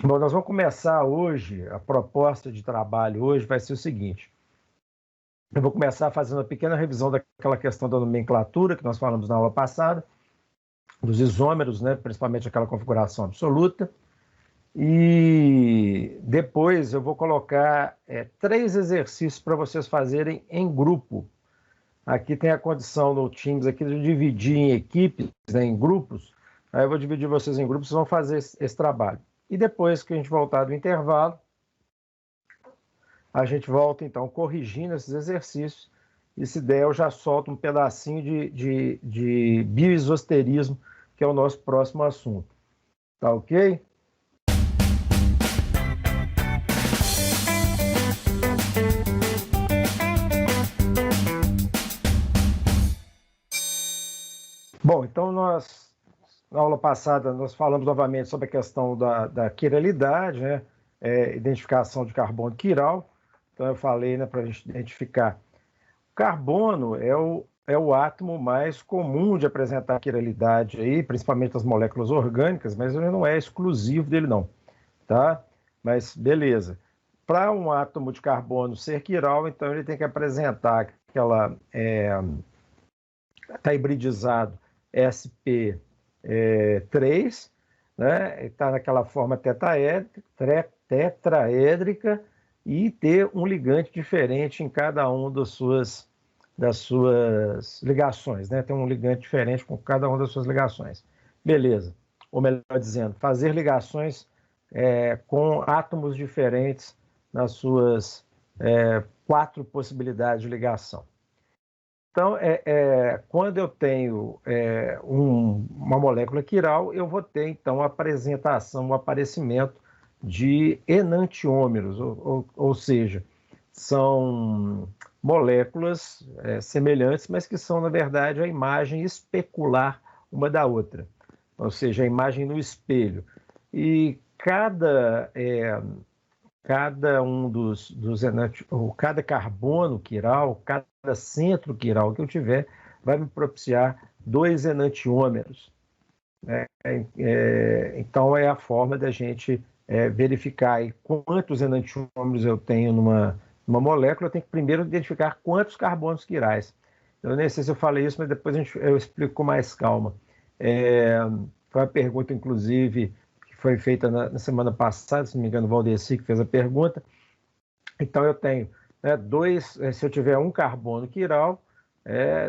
Bom, nós vamos começar hoje, a proposta de trabalho hoje vai ser o seguinte. Eu vou começar fazendo uma pequena revisão daquela questão da nomenclatura que nós falamos na aula passada, dos isômeros, né, principalmente aquela configuração absoluta. E depois eu vou colocar 3 exercícios para vocês fazerem em grupo. Aqui tem a condição no Teams aqui de dividir em equipes, né, em grupos. Aí eu vou dividir vocês em grupos, vocês vão fazer esse trabalho. E depois que a gente voltar do intervalo, a gente volta então corrigindo esses exercícios. E se der, eu já solto um pedacinho de bioisosterismo, que é o nosso próximo assunto. Tá ok? Bom, então na aula passada, nós falamos novamente sobre a questão da quiralidade, né? Identificação de carbono quiral. Então, eu falei, né, para a gente identificar. O carbono é o átomo mais comum de apresentar quiralidade, aí, principalmente as moléculas orgânicas, mas ele não é exclusivo dele, não. Tá? Mas, beleza. Para um átomo de carbono ser quiral, então ele tem que apresentar aquela... Está hibridizado sp3, né? Está naquela forma tetraédrica e ter um ligante diferente em cada uma das suas ligações, né? Tem um ligante diferente com cada uma das suas ligações. Beleza. Ou melhor dizendo, fazer ligações com átomos diferentes nas suas 4 possibilidades de ligação. Então, quando eu tenho uma molécula quiral, eu vou ter, então, a apresentação, o aparecimento de enantiômeros, ou seja, são moléculas semelhantes, mas que são, na verdade, a imagem especular uma da outra, ou seja, a imagem no espelho. E cada cada carbono quiral, cada centro quiral que eu tiver, vai me propiciar 2 enantiômeros. Então, é a forma da gente verificar aí quantos enantiômeros eu tenho numa molécula. Eu tenho que primeiro identificar quantos carbonos quirais. Eu nem sei se eu falei isso, mas depois eu explico com mais calma. Foi uma pergunta, inclusive, foi feita na semana passada, se não me engano, o Valdeci que fez a pergunta. Então, eu tenho 2, se eu tiver um carbono quiral,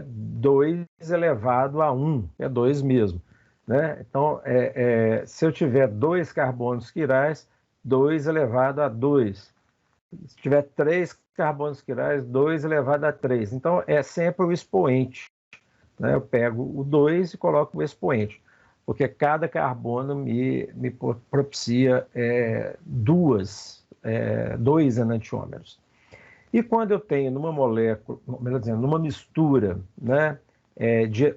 2 elevado a 1, é 2 mesmo. Né? Então, se eu tiver 2 carbonos quirais, 2 elevado a 2. Se tiver 3 carbonos quirais, 2 elevado a 3. Então, é sempre o expoente. Né? Eu pego o 2 e coloco o expoente, porque cada carbono me propicia 2 enantiômeros. E quando eu tenho numa molécula, melhor dizendo, numa mistura, né,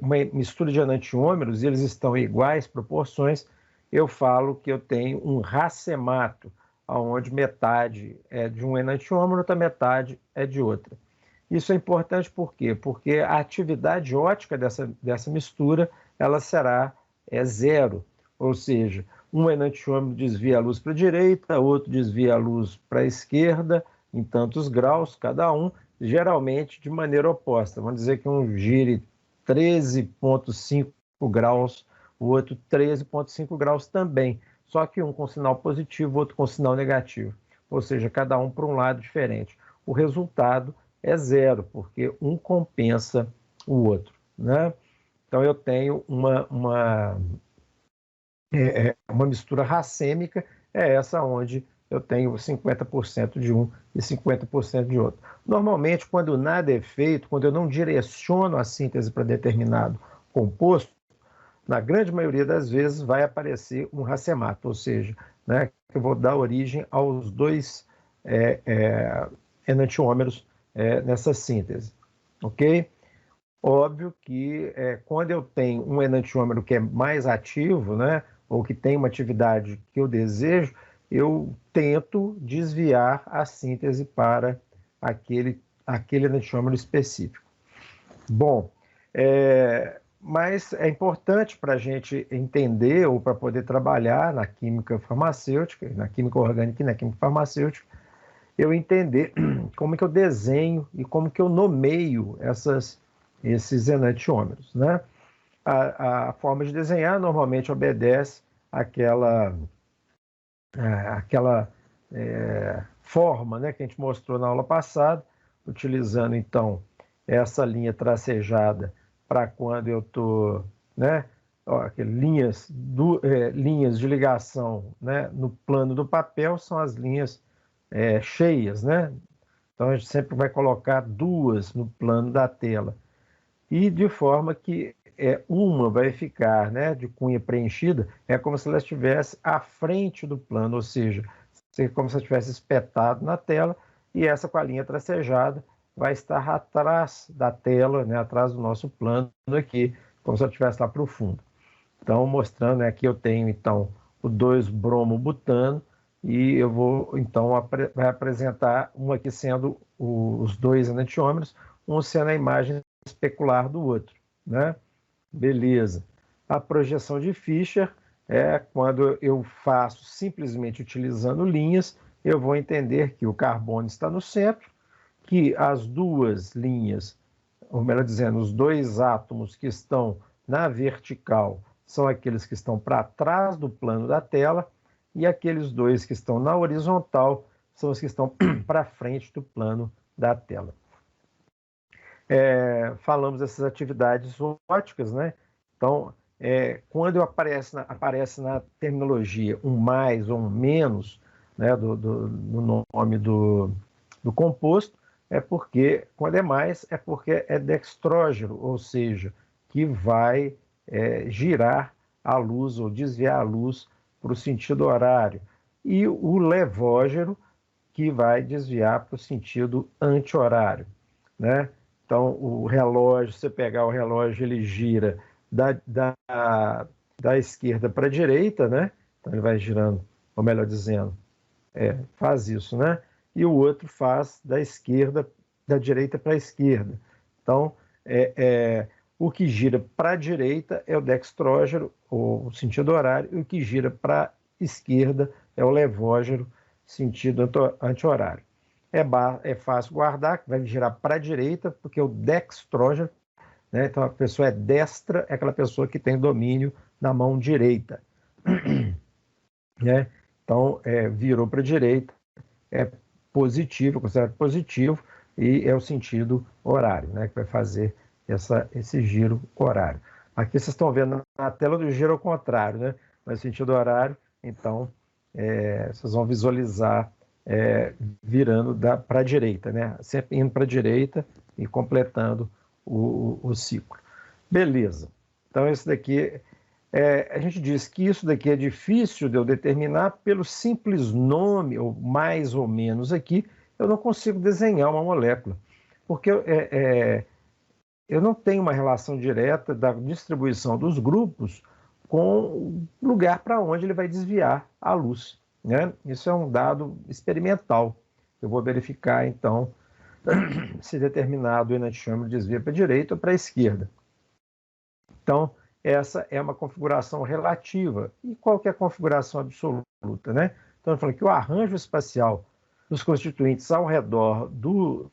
uma mistura de enantiômeros, e eles estão em iguais proporções, eu falo que eu tenho um racemato, onde metade é de um enantiômero, outra metade é de outra. Isso é importante por quê? Porque a atividade ótica dessa mistura, ela será 0, ou seja, um enantiômero desvia a luz para a direita, outro desvia a luz para a esquerda, em tantos graus cada um, geralmente de maneira oposta. Vamos dizer que um gire 13,5 graus, o outro 13,5 graus também, só que um com sinal positivo, outro com sinal negativo, ou seja, cada um para um lado diferente. O resultado é 0, porque um compensa o outro. Né? Então, eu tenho uma mistura racêmica, essa onde eu tenho 50% de um e 50% de outro. Normalmente, quando nada é feito, quando eu não direciono a síntese para determinado composto, na grande maioria das vezes vai aparecer um racemato, ou seja, né, eu vou dar origem aos 2 enantiômeros nessa síntese. Ok? Óbvio que quando eu tenho um enantiômero que é mais ativo, né, ou que tem uma atividade que eu desejo, eu tento desviar a síntese para aquele enantiômero específico. Bom, mas é importante para a gente entender ou para poder trabalhar na química farmacêutica, na química orgânica e na química farmacêutica, eu entender como que eu desenho e como que eu nomeio esses enantiômeros, né? A forma de desenhar normalmente obedece àquela forma, né, que a gente mostrou na aula passada, utilizando então essa linha tracejada para quando eu estou, né, linhas de ligação, né, no plano do papel são as linhas cheias, né? Então a gente sempre vai colocar duas no plano da tela e de forma que uma vai ficar, né, de cunha preenchida, é como se ela estivesse à frente do plano, ou seja, como se ela estivesse espetado na tela, e essa com a linha tracejada vai estar atrás da tela, né, atrás do nosso plano aqui, como se ela estivesse lá para o fundo. Então, mostrando, né, aqui eu tenho então o 2-bromo-butano, e eu vou então vai apresentar um aqui sendo os dois enantiômeros, um sendo a imagem especular do outro, né? Beleza. A projeção de Fischer é quando eu faço simplesmente utilizando linhas, eu vou entender que o carbono está no centro, que as duas linhas, ou melhor dizendo, os dois átomos que estão na vertical são aqueles que estão para trás do plano da tela, e aqueles dois que estão na horizontal são os que estão para frente do plano da tela. Falamos dessas atividades óticas, né? Então, quando aparece na terminologia um mais ou um menos, né, no nome do composto, é porque, quando é mais, é porque é dextrógeno, ou seja, que vai girar a luz ou desviar a luz para o sentido horário. E o levógeno, que vai desviar para o sentido anti-horário, né? Então, o relógio, se você pegar o relógio, ele gira da esquerda para a direita, né? Então, ele vai girando, ou melhor dizendo, faz isso, né? E o outro faz da direita para a esquerda. Então, o que gira para a direita é o dextrógeno, ou o sentido horário, e o que gira para a esquerda é o levógeno, sentido anti-horário. É fácil guardar, vai girar para a direita, porque o dextrógeno, né? Então a pessoa é destra, é aquela pessoa que tem domínio na mão direita. Né? Então, virou para a direita, é positivo, considerado positivo, e é o sentido horário, né? Que vai fazer esse giro horário. Aqui vocês estão vendo na tela do giro ao contrário, né? No sentido horário, então, vocês vão visualizar virando para a direita, né? Sempre indo para a direita e completando o ciclo. Beleza. Então, esse daqui, a gente diz que isso daqui é difícil de eu determinar pelo simples nome, ou mais ou menos aqui, eu não consigo desenhar uma molécula, porque eu não tenho uma relação direta da distribuição dos grupos com o lugar para onde ele vai desviar a luz, né? Isso é um dado experimental. Eu vou verificar, então, se determinado enantiômero desvia para a direita ou para a esquerda. Então, essa é uma configuração relativa. E qual que é a configuração absoluta, né? Então, eu falei que o arranjo espacial dos constituintes ao redor do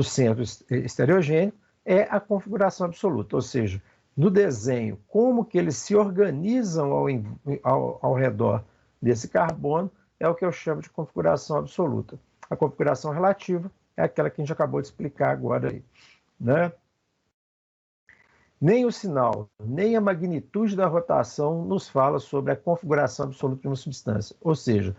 centro estereogênico é a configuração absoluta, ou seja, no desenho, como que eles se organizam ao redor desse carbono é o que eu chamo de configuração absoluta. A configuração relativa é aquela que a gente acabou de explicar agora aí, né? Nem o sinal, nem a magnitude da rotação nos fala sobre a configuração absoluta de uma substância. Ou seja,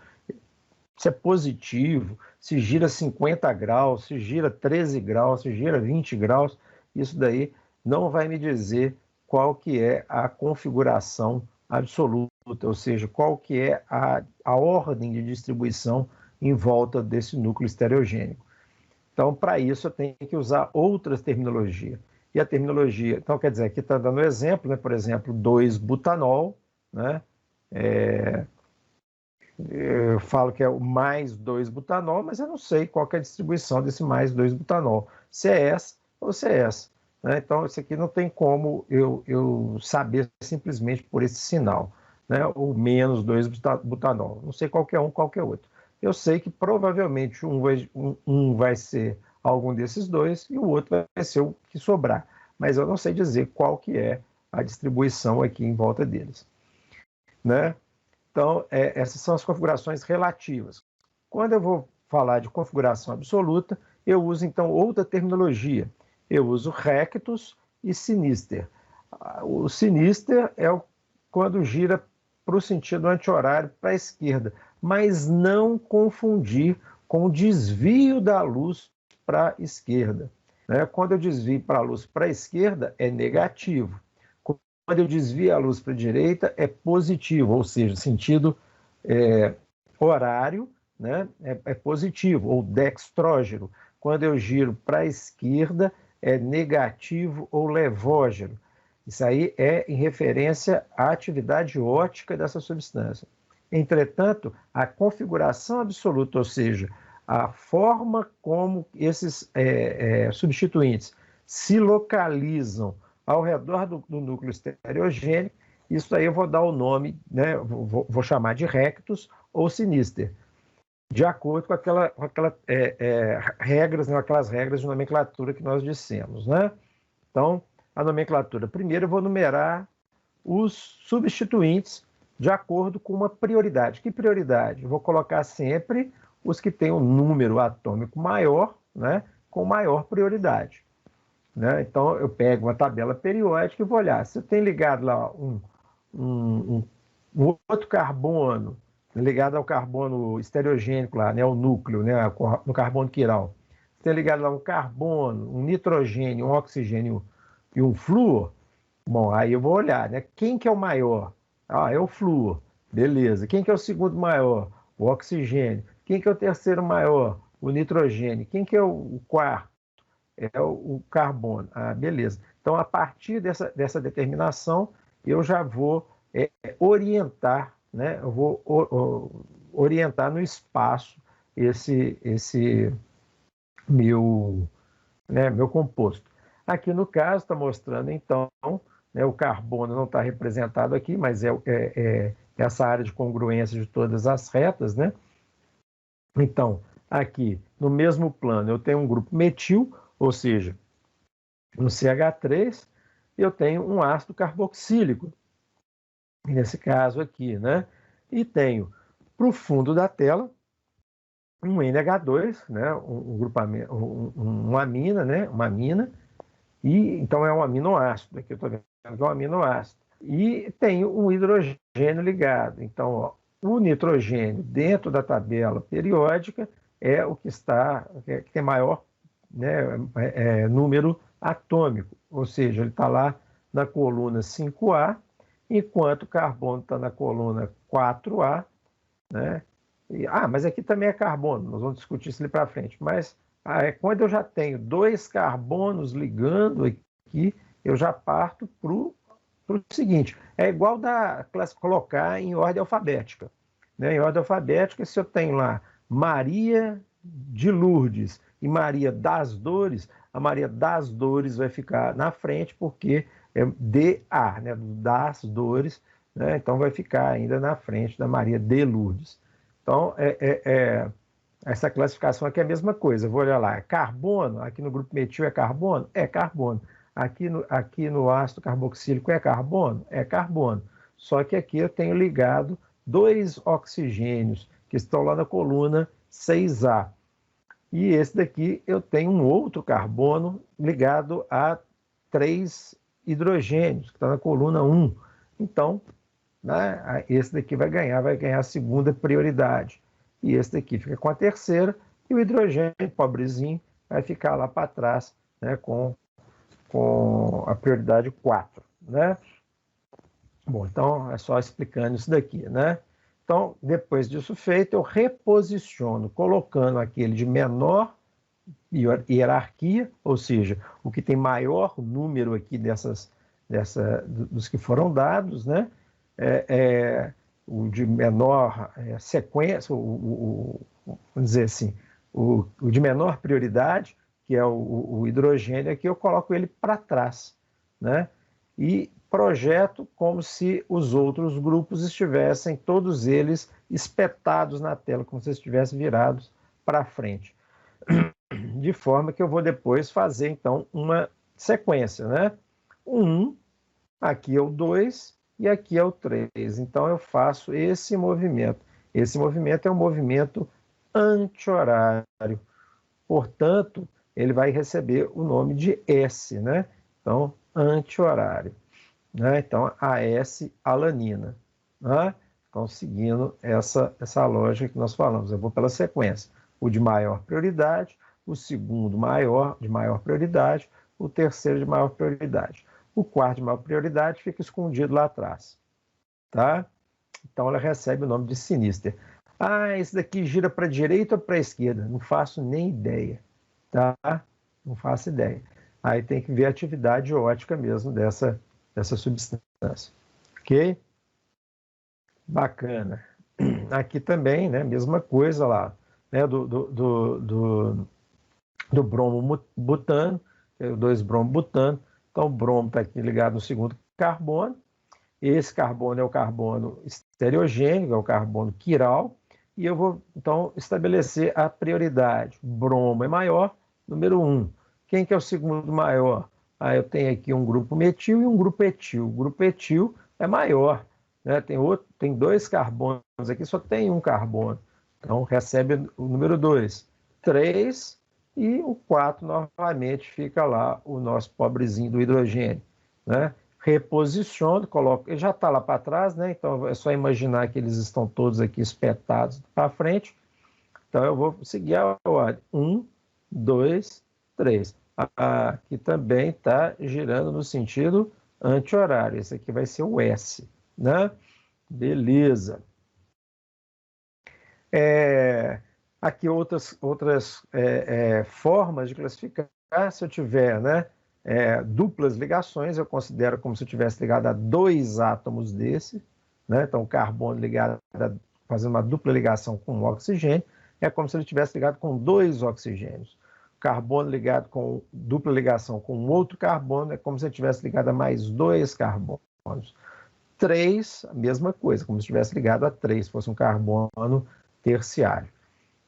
se é positivo, se gira 50 graus, se gira 13 graus, se gira 20 graus, isso daí não vai me dizer qual que é a configuração absoluta, ou seja, qual que é a ordem de distribuição em volta desse núcleo estereogênico. Então, para isso, eu tenho que usar outras terminologias. E a terminologia, então, quer dizer, aqui está dando exemplo, né? Por exemplo, 2-butanol, né? Eu falo que é o mais 2-butanol, mas eu não sei qual que é a distribuição desse mais 2-butanol. Se é essa ou se é essa. né? Então, isso aqui não tem como eu saber simplesmente por esse sinal, né? O menos 2-butanol. Não sei qual que é um, qual que é outro. Eu sei que provavelmente um vai ser algum desses dois e o outro vai ser o que sobrar. Mas eu não sei dizer qual que é a distribuição aqui em volta deles, né? Então, essas são as configurações relativas. Quando eu vou falar de configuração absoluta, eu uso, então, outra terminologia. Eu uso rectus e sinister. O sinister é quando gira para o sentido anti-horário para a esquerda, mas não confundir com o desvio da luz para a esquerda, né? Quando eu desvio para a luz para a esquerda, é negativo. Quando eu desvio a luz para a direita, é positivo, ou seja, sentido horário, né, é positivo, ou dextrógeno. Quando eu giro para a esquerda, é negativo ou levógeno. Isso aí é em referência à atividade óptica dessa substância. Entretanto, a configuração absoluta, ou seja, a forma como esses substituintes se localizam ao redor do núcleo estereogênico, isso aí eu vou dar o nome, né, vou chamar de rectus ou sinister, de acordo com aquelas regras, né, aquelas regras de nomenclatura que nós dissemos, né? Então, a nomenclatura. Primeiro eu vou numerar os substituintes de acordo com uma prioridade. Que prioridade? Eu vou colocar sempre os que têm um número atômico maior, né, com maior prioridade, né? Então, eu pego uma tabela periódica e vou olhar. Se eu tenho ligado lá um outro carbono, ligado ao carbono estereogênico lá, né, o núcleo, né, no carbono quiral. Se tem ligado lá um carbono, um nitrogênio, um oxigênio e um flúor, bom, aí eu vou olhar, né, quem que é o maior? Ah, é o flúor, beleza. Quem que é o segundo maior? O oxigênio. Quem que é o terceiro maior? O nitrogênio. Quem que é o quarto? É o carbono. Ah, beleza. Então, a partir dessa determinação, eu já vou orientar, né? Eu vou orientar no espaço esse meu composto. Aqui no caso está mostrando, então, né, o carbono não está representado aqui, mas é essa área de congruência de todas as retas, né? Então, aqui, no mesmo plano, eu tenho um grupo metil, ou seja, um CH3, e eu tenho um ácido carboxílico, nesse caso aqui, né? E tenho, para o fundo da tela, um NH2, né? Um grupamento, uma amina, né? Uma amina, e então é um aminoácido, aqui eu estou vendo que é um aminoácido. E tem um hidrogênio ligado. Então, ó, o nitrogênio dentro da tabela periódica é o que tem maior, né, número atômico, ou seja, ele está lá na coluna 5A, enquanto o carbono está na coluna 4A, né? Mas aqui também é carbono, nós vamos discutir isso ali para frente. Mas quando eu já tenho dois carbonos ligando aqui, eu já parto para o seguinte, é igual colocar em ordem alfabética, né? Em ordem alfabética, se eu tenho lá Maria de Lourdes e Maria das Dores, a Maria das Dores vai ficar na frente porque é DA, né? Das Dores, né? Então vai ficar ainda na frente da Maria de Lourdes. Então, essa classificação aqui é a mesma coisa. Eu vou olhar lá, carbono, aqui no grupo metil é carbono? É carbono. Aqui no ácido carboxílico é carbono? É carbono. Só que aqui eu tenho ligado dois oxigênios que estão lá na coluna 6A. E esse daqui eu tenho um outro carbono ligado a 3 hidrogênios, que está na coluna 1. Então, né, esse daqui vai ganhar a segunda prioridade. E esse daqui fica com a terceira, e o hidrogênio, pobrezinho, vai ficar lá para trás, né, com a prioridade 4, né? Bom, então é só explicando isso daqui, né? Então, depois disso feito, eu reposiciono, colocando aquele de menor hierarquia, ou seja, o que tem maior número aqui dos que foram dados, né? O de menor sequência, vamos dizer assim, o de menor prioridade, que é o hidrogênio aqui, eu coloco ele para trás, né? E projeto como se os outros grupos estivessem, todos eles, espetados na tela, como se estivessem virados para frente. De forma que eu vou depois fazer, então, uma sequência, né? O 1, aqui é o 2 e aqui é o 3. Então, eu faço esse movimento. Esse movimento é um movimento anti-horário. Portanto, ele vai receber o nome de S, né? Então, anti-horário. Né? Então, AS alanina. Né? Então, seguindo essa lógica que nós falamos, eu vou pela sequência. O de maior prioridade, o segundo maior, de maior prioridade, o terceiro de maior prioridade. O quarto de maior prioridade fica escondido lá atrás. Tá? Então, ela recebe o nome de Sinister. Ah, esse daqui gira para a direita ou para a esquerda? Não faço nem ideia. Tá? Não faço ideia. Aí tem que ver a atividade ótica mesmo dessa substância. Ok? Bacana. Aqui também, né, mesma coisa lá, né, do bromo butano, o 2-bromo butano. Então, o bromo está aqui ligado no segundo carbono. Esse carbono é o carbono estereogênico, é o carbono quiral. E eu vou, então, estabelecer a prioridade. Bromo é maior, número 1. Quem que é o segundo maior? Eu tenho aqui um grupo metil e um grupo etil. O grupo etil é maior, né? Tem 2 carbonos aqui, só tem um carbono. Então, recebe o número 2. 3 e o 4 novamente fica lá o nosso pobrezinho do hidrogênio, né? Reposiciono, coloco, ele já está lá para trás, né? Então é só imaginar que eles estão todos aqui espetados para frente. Então eu vou seguir a ordem. 1, 2, 3. Aqui também está girando no sentido anti-horário. Esse aqui vai ser o S, né? Beleza. Aqui outras formas de classificar, se eu tiver, né, duplas ligações, eu considero como se eu tivesse ligado a 2 átomos desse, né? Então o carbono ligado, fazendo uma dupla ligação com o oxigênio, é como se ele tivesse ligado com 2 oxigênios. Carbono ligado com dupla ligação com outro carbono, é como se ele tivesse ligado a mais 2 carbonos. 3, a mesma coisa, como se tivesse ligado a 3, fosse um carbono terciário.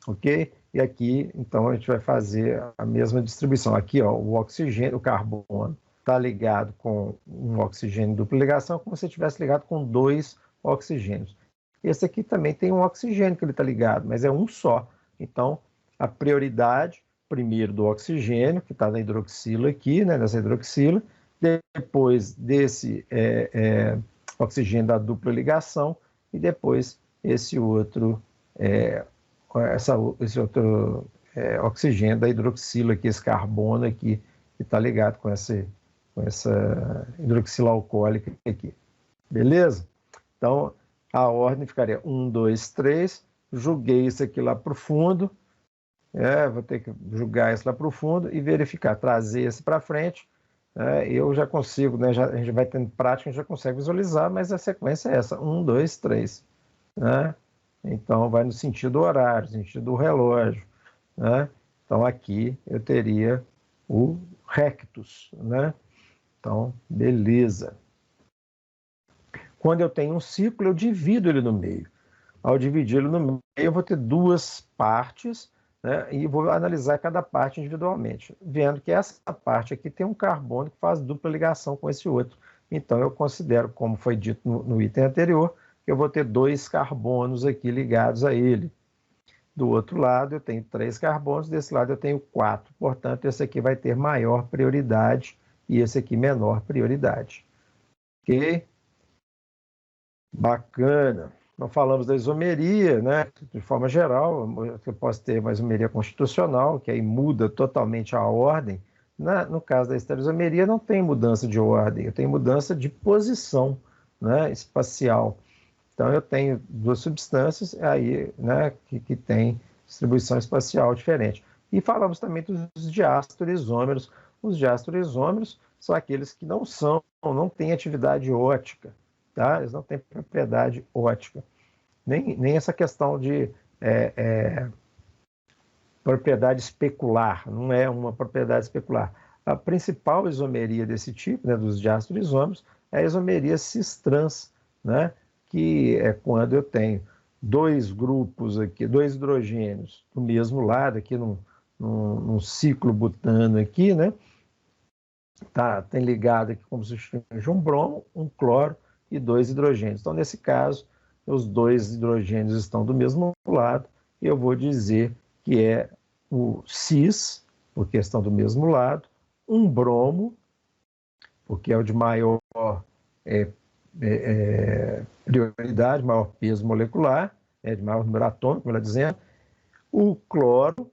Ok? E aqui, então, a gente vai fazer a mesma distribuição. Aqui, ó, o oxigênio, o carbono, está ligado com um oxigênio dupla ligação, como se estivesse ligado com 2 oxigênios. Esse aqui também tem um oxigênio que ele está ligado, mas é um só. Então, a prioridade, primeiro do oxigênio, que está na hidroxila aqui, né, nessa hidroxila, depois desse oxigênio da dupla ligação, e depois esse outro oxigênio da hidroxila aqui, esse carbono aqui, que está ligado com essa hidroxila alcoólica aqui. Beleza? Então, a ordem ficaria 1, 2, 3, joguei isso aqui lá para o fundo, vou ter que jogar isso lá para o fundo e verificar, trazer esse para frente. Eu já consigo, né, a gente vai tendo prática, a gente já consegue visualizar, mas a sequência é essa, 1, 2, 3. Né? Então, vai no sentido horário, no sentido do relógio. Né? Então, aqui eu teria o rectus. Né? Então, beleza. Quando eu tenho um ciclo, eu divido ele no meio. Ao dividir ele no meio, eu vou ter 2 partes, né? E vou analisar cada parte individualmente, vendo que essa parte aqui tem um carbono que faz dupla ligação com esse outro. Então, eu considero, como foi dito no item anterior, eu vou ter 2 carbonos aqui ligados a ele. Do outro lado, eu tenho 3 carbonos, desse lado eu tenho 4. Portanto, esse aqui vai ter maior prioridade e esse aqui menor prioridade. Ok? Bacana. Nós falamos da isomeria, né? De forma geral, você pode ter uma isomeria constitucional, que aí muda totalmente a ordem. No caso da estereoisomeria, não tem mudança de ordem, eu tenho mudança de posição, né, espacial. Então, eu tenho 2 substâncias aí, né, que têm distribuição espacial diferente. E falamos também dos diastereoisômeros. Os diastereoisômeros são aqueles que não têm atividade ótica. Tá? Eles não têm propriedade ótica. Nem essa questão de propriedade especular, não é uma propriedade especular. A principal isomeria desse tipo, né, dos diásteros isômeros, é a isomeria cis-trans, né, que é quando eu tenho dois grupos aqui, dois hidrogênios do mesmo lado, aqui num ciclo butano aqui, né, tem ligado aqui como se fosse um bromo, um cloro e dois hidrogênios. Então, nesse caso, os dois hidrogênios estão do mesmo lado, e eu vou dizer que é o cis, porque estão do mesmo lado, um bromo, porque é o de maior prioridade, maior peso molecular, de maior número atômico, melhor dizendo, o cloro,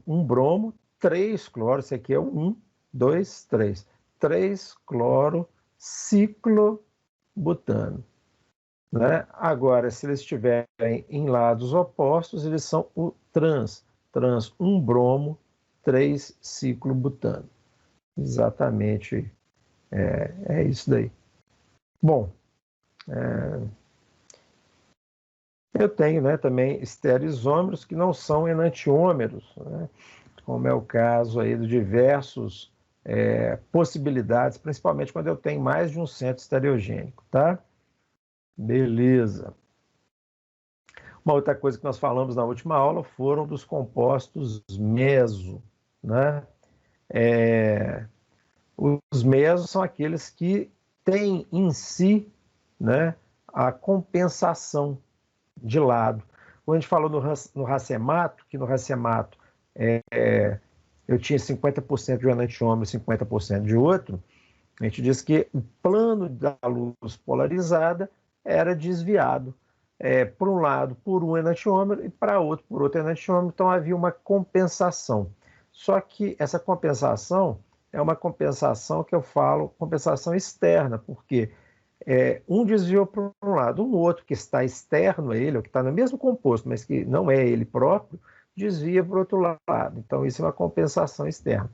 um bromo, três cloro, esse aqui é o 1, 2, 3, 3 cloro ciclobutano. Né? Agora, se eles estiverem em lados opostos, eles são o trans, 1 bromo, 3 ciclobutano. Exatamente, é isso daí. Bom, eu tenho, né, também estereoisômeros que não são enantiômeros, né? Como é o caso aí de diversas possibilidades, principalmente quando eu tenho mais de um centro estereogênico, tá? Beleza. Uma outra coisa que nós falamos na última aula foram dos compostos meso, né? Os mesos são aqueles que têm em si, né, a compensação de lado. Quando a gente falou no racemato, que no racemato eu tinha 50% de um enantiômero e 50% de outro, a gente disse que o plano da luz polarizada era desviado por um lado por um enantiômero e para outro por outro enantiômero, então havia uma compensação. Só que essa compensação é uma compensação que eu falo compensação externa, porque um desviou para um lado, um outro que está externo a ele, ou que está no mesmo composto, mas que não é ele próprio, desvia para o outro lado. Então, isso é uma compensação externa.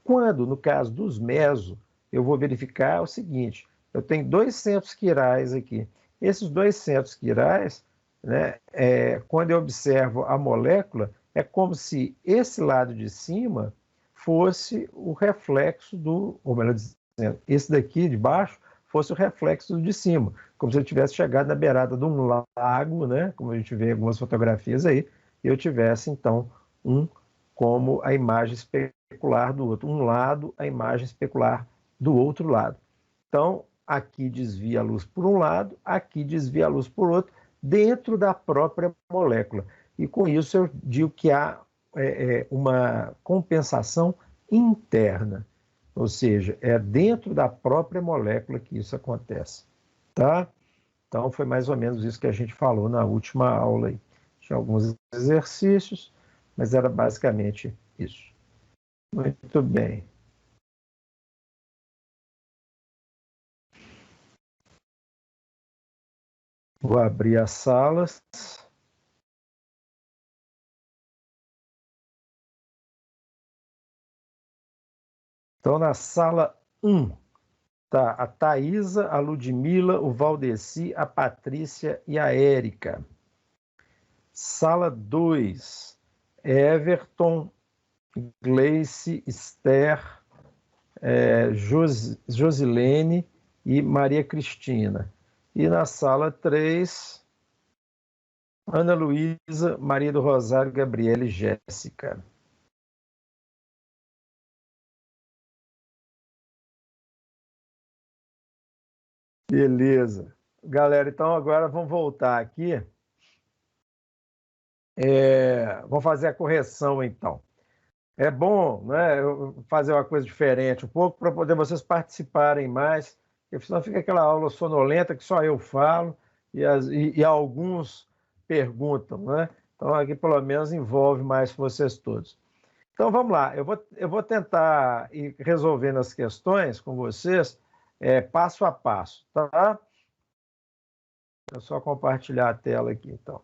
Quando, no caso dos meso, eu vou verificar o seguinte, eu tenho dois centros quirais aqui. Esses dois centros quirais, né, quando eu observo a molécula, é como se esse lado de cima fosse o reflexo ou melhor dizendo, esse daqui de baixo fosse o reflexo do de cima, como se ele tivesse chegado na beirada de um lago, né, como a gente vê em algumas fotografias aí, e eu tivesse, então, como a imagem especular do outro, um lado, a imagem especular do outro lado. Então, aqui desvia a luz por um lado, aqui desvia a luz por outro, dentro da própria molécula. E com isso eu digo que há uma compensação interna, ou seja, é dentro da própria molécula que isso acontece, tá? Então, foi mais ou menos isso que a gente falou na última aula aí. Tinha alguns exercícios, mas era basicamente isso. Muito bem. Vou abrir as salas. Então, na sala 1, tá a Thaisa, a Ludmila, o Valdeci, a Patrícia e a Érica. Sala 2, Everton, Gleice, Esther, Josilene e Maria Cristina. E na sala 3, Ana Luísa, Maria do Rosário, Gabriela e Jéssica. Beleza. Galera, então agora vamos voltar aqui. Vamos fazer a correção, então. É bom, né, eu fazer uma coisa diferente um pouco para poder vocês participarem mais, porque senão fica aquela aula sonolenta que só eu falo e alguns perguntam, né? Então aqui pelo menos envolve mais vocês todos. Então vamos lá, eu vou tentar ir resolvendo as questões com vocês passo a passo, tá? É só compartilhar a tela aqui, então.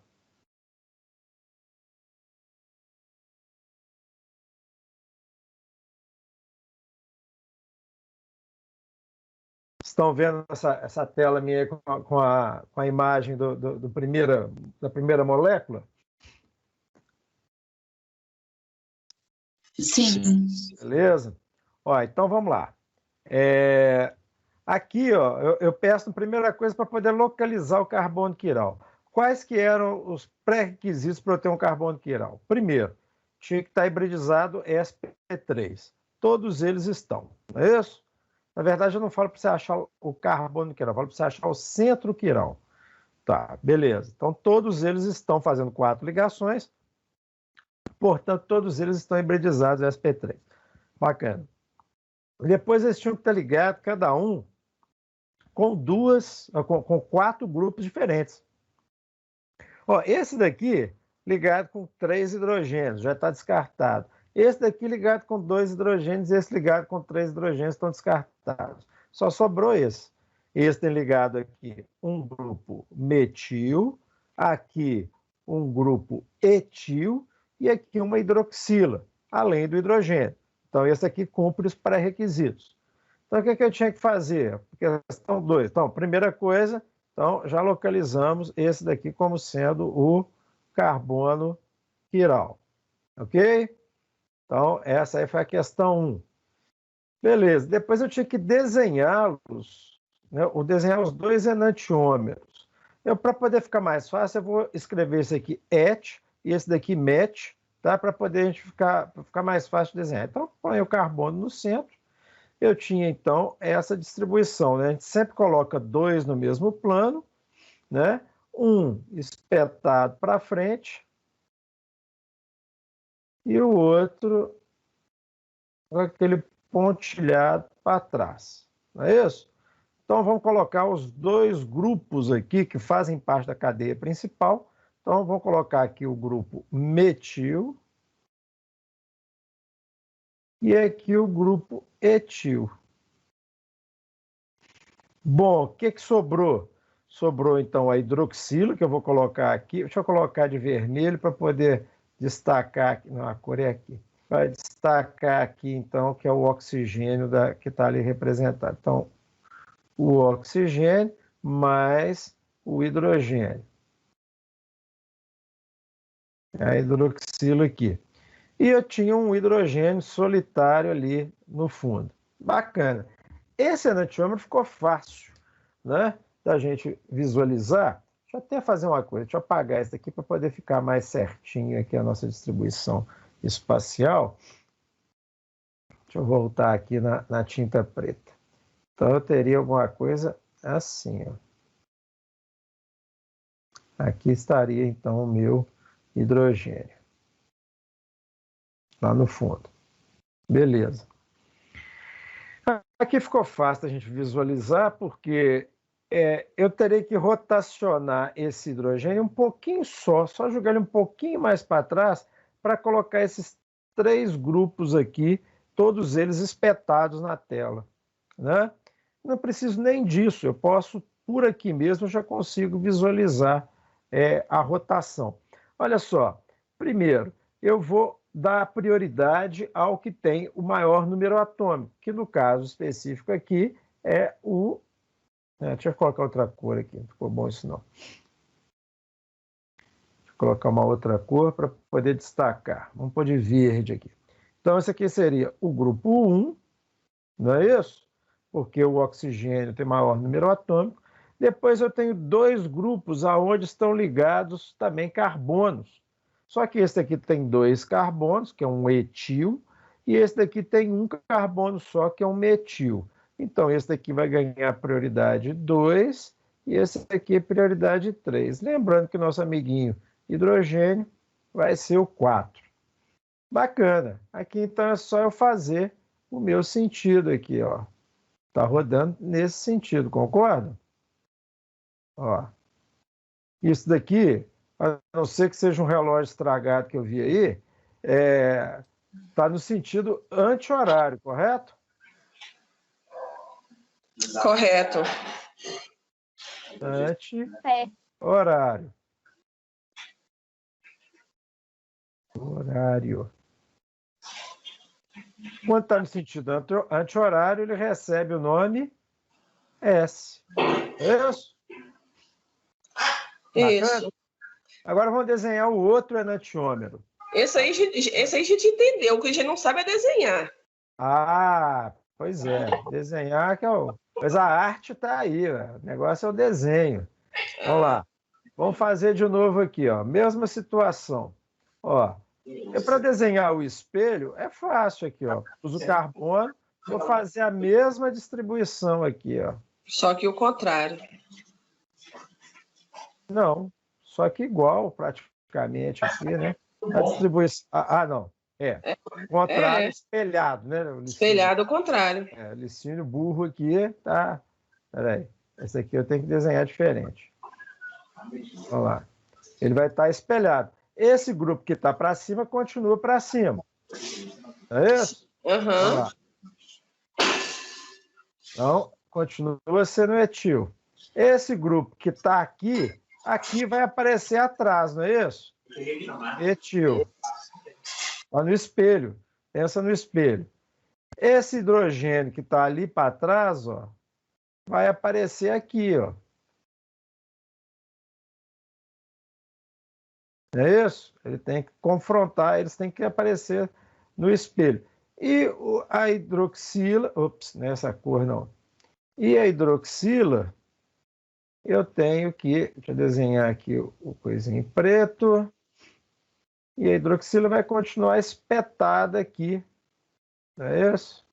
Estão vendo essa tela minha aí com a imagem da primeira molécula? Sim. Beleza? Ó, então vamos lá. Aqui, ó, eu peço a primeira coisa para poder localizar o carbono quiral. Quais que eram os pré-requisitos para eu ter um carbono quiral? Primeiro, tinha que estar hibridizado sp3. Todos eles estão, não é isso? Na verdade, eu não falo para você achar o carbono quiral, eu falo para você achar o centro quiral. Tá, beleza. Então, todos eles estão fazendo 4 ligações, portanto, todos eles estão hibridizados sp3. Bacana. Depois, eles tinham que estar ligados, cada um, com 4 grupos diferentes. Ó, esse daqui ligado com 3 hidrogênios, já está descartado. Esse daqui ligado com 2 hidrogênios, esse ligado com 3 hidrogênios estão descartados. Só sobrou esse. Esse tem ligado aqui um grupo metil, aqui um grupo etil e aqui uma hidroxila, além do hidrogênio. Então, esse aqui cumpre os pré-requisitos. Então, o que eu tinha que fazer? Porque estão 2. Então, primeira coisa, então, já localizamos esse daqui como sendo o carbono quiral. Ok? Então, essa aí foi a questão 1. Beleza. Depois eu tinha que desenhá-los, né? Desenhar os 2 enantiômeros. Para poder ficar mais fácil, eu vou escrever esse aqui et e esse daqui met, tá? Para poder a gente ficar mais fácil de desenhar. Então, põe o carbono no centro. Eu tinha, então, essa distribuição, né? A gente sempre coloca 2 no mesmo plano, né? Um espetado para frente e o outro com aquele pontilhado para trás. Não é isso? Então, vamos colocar os 2 grupos aqui que fazem parte da cadeia principal. Então, vamos colocar aqui o grupo metil e aqui o grupo etil. Bom, o que sobrou? Sobrou, então, a hidroxila, que eu vou colocar aqui. Deixa eu colocar de vermelho para poder destacar aqui. Não, a cor é aqui. Vai destacar aqui, então, que é o oxigênio que está ali representado. Então, o oxigênio mais o hidrogênio. A hidroxila aqui. E eu tinha um hidrogênio solitário ali no fundo. Bacana. Esse enantiômero ficou fácil, né, da gente visualizar. Deixa eu até fazer uma coisa, deixa eu apagar isso aqui para poder ficar mais certinho aqui a nossa distribuição espacial. Deixa eu voltar aqui na tinta preta. Então eu teria alguma coisa assim, ó. Aqui estaria então o meu hidrogênio, lá no fundo. Beleza. Aqui ficou fácil a gente visualizar, porque eu terei que rotacionar esse hidrogênio um pouquinho só jogar ele um pouquinho mais para trás, para colocar esses 3 grupos aqui, todos eles espetados na tela, né? Não preciso nem disso, eu posso, por aqui mesmo, eu já consigo visualizar a rotação. Olha só, primeiro, eu vou dar prioridade ao que tem o maior número atômico, que no caso específico aqui é o... deixa eu colocar outra cor aqui, não ficou bom isso não. Deixa eu colocar uma outra cor para poder destacar. Vamos pôr de verde aqui. Então, esse aqui seria o grupo 1, não é isso? Porque o oxigênio tem maior número atômico. Depois eu tenho 2 grupos aonde estão ligados também carbonos. Só que esse aqui tem 2 carbonos, que é um etil, e esse daqui tem um carbono só, que é um metil. Então, esse daqui vai ganhar prioridade 2 e esse aqui prioridade 3. Lembrando que nosso amiguinho hidrogênio vai ser o 4. Bacana. Aqui, então, é só eu fazer o meu sentido aqui, ó. Tá rodando nesse sentido, concorda? Ó. Isso daqui, a não ser que seja um relógio estragado que eu vi aí, tá no sentido anti-horário, correto? Correto. Anti-horário. Horário. Quando está no sentido anti-horário, ele recebe o nome S. É isso? Isso. Agora vamos desenhar o outro enantiômero. Esse aí a gente entendeu, o que a gente não sabe é desenhar. Ah, pois é. Desenhar que é o... Mas a arte está aí, o negócio é o desenho. Vamos lá. Vamos fazer de novo aqui, ó. Mesma situação. Ó, para desenhar o espelho, é fácil aqui, ó. Uso carbono, vou fazer a mesma distribuição aqui, ó. Só que o contrário. Não, só que igual praticamente aqui, né? A distribuição. Não. Contrário, espelhado, né? Espelhado ao contrário. Licínio burro aqui, tá? Peraí. Esse aqui eu tenho que desenhar diferente. Vamos lá. Ele vai estar espelhado. Esse grupo que está para cima continua para cima. Não é isso? Uhum. Então, continua sendo etil. Esse grupo que está aqui vai aparecer atrás, não é isso? Etil. Ó, no espelho. Pensa no espelho. Esse hidrogênio que está ali para trás, ó, vai aparecer aqui, ó. Não é isso? Ele tem que confrontar, eles têm que aparecer no espelho. E a hidroxila, nessa cor não. E a hidroxila, eu tenho que, deixa eu desenhar aqui o coisinho em preto. E a hidroxila vai continuar espetada aqui. Não é isso?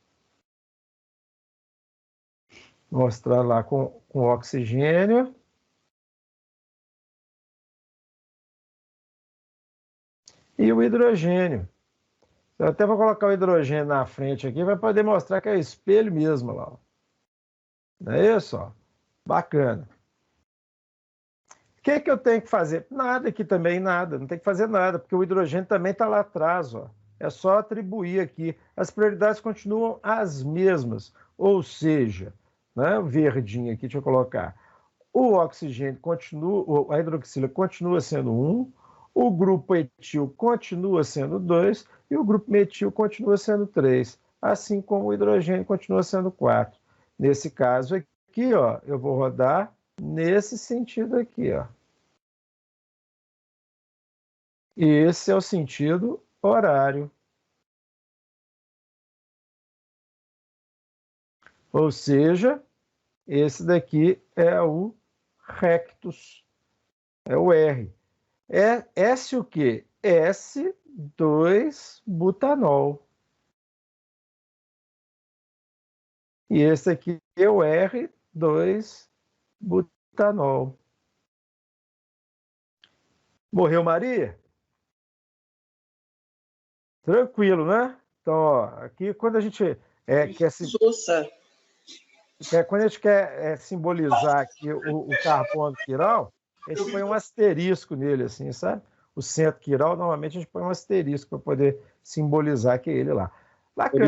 Mostrar lá com oxigênio. E o hidrogênio. Eu até vou colocar o hidrogênio na frente aqui, vai poder mostrar que é o espelho mesmo lá. Ó. Não é isso? Ó? Bacana. O que eu tenho que fazer? Nada aqui também, nada. Não tem que fazer nada, porque o hidrogênio também está lá atrás. Ó. É só atribuir aqui. As prioridades continuam as mesmas. Ou seja, né, o verdinho aqui, deixa eu colocar. O oxigênio continua, a hidroxila continua sendo 1, o grupo etil continua sendo 2 e o grupo metil continua sendo 3, assim como o hidrogênio continua sendo 4. Nesse caso aqui, ó, eu vou rodar nesse sentido aqui, ó. E esse é o sentido horário. Ou seja, esse daqui é o rectus, é o R. É S o quê? S2-butanol. E esse aqui é o R2-butanol. Morreu Maria? Tranquilo, né? Então, ó, aqui quando a gente quando a gente quer simbolizar aqui o carbono quiral, a gente põe um asterisco nele, assim, sabe? O centro quiral, normalmente a gente põe um asterisco para poder simbolizar que é ele lá. Bacana.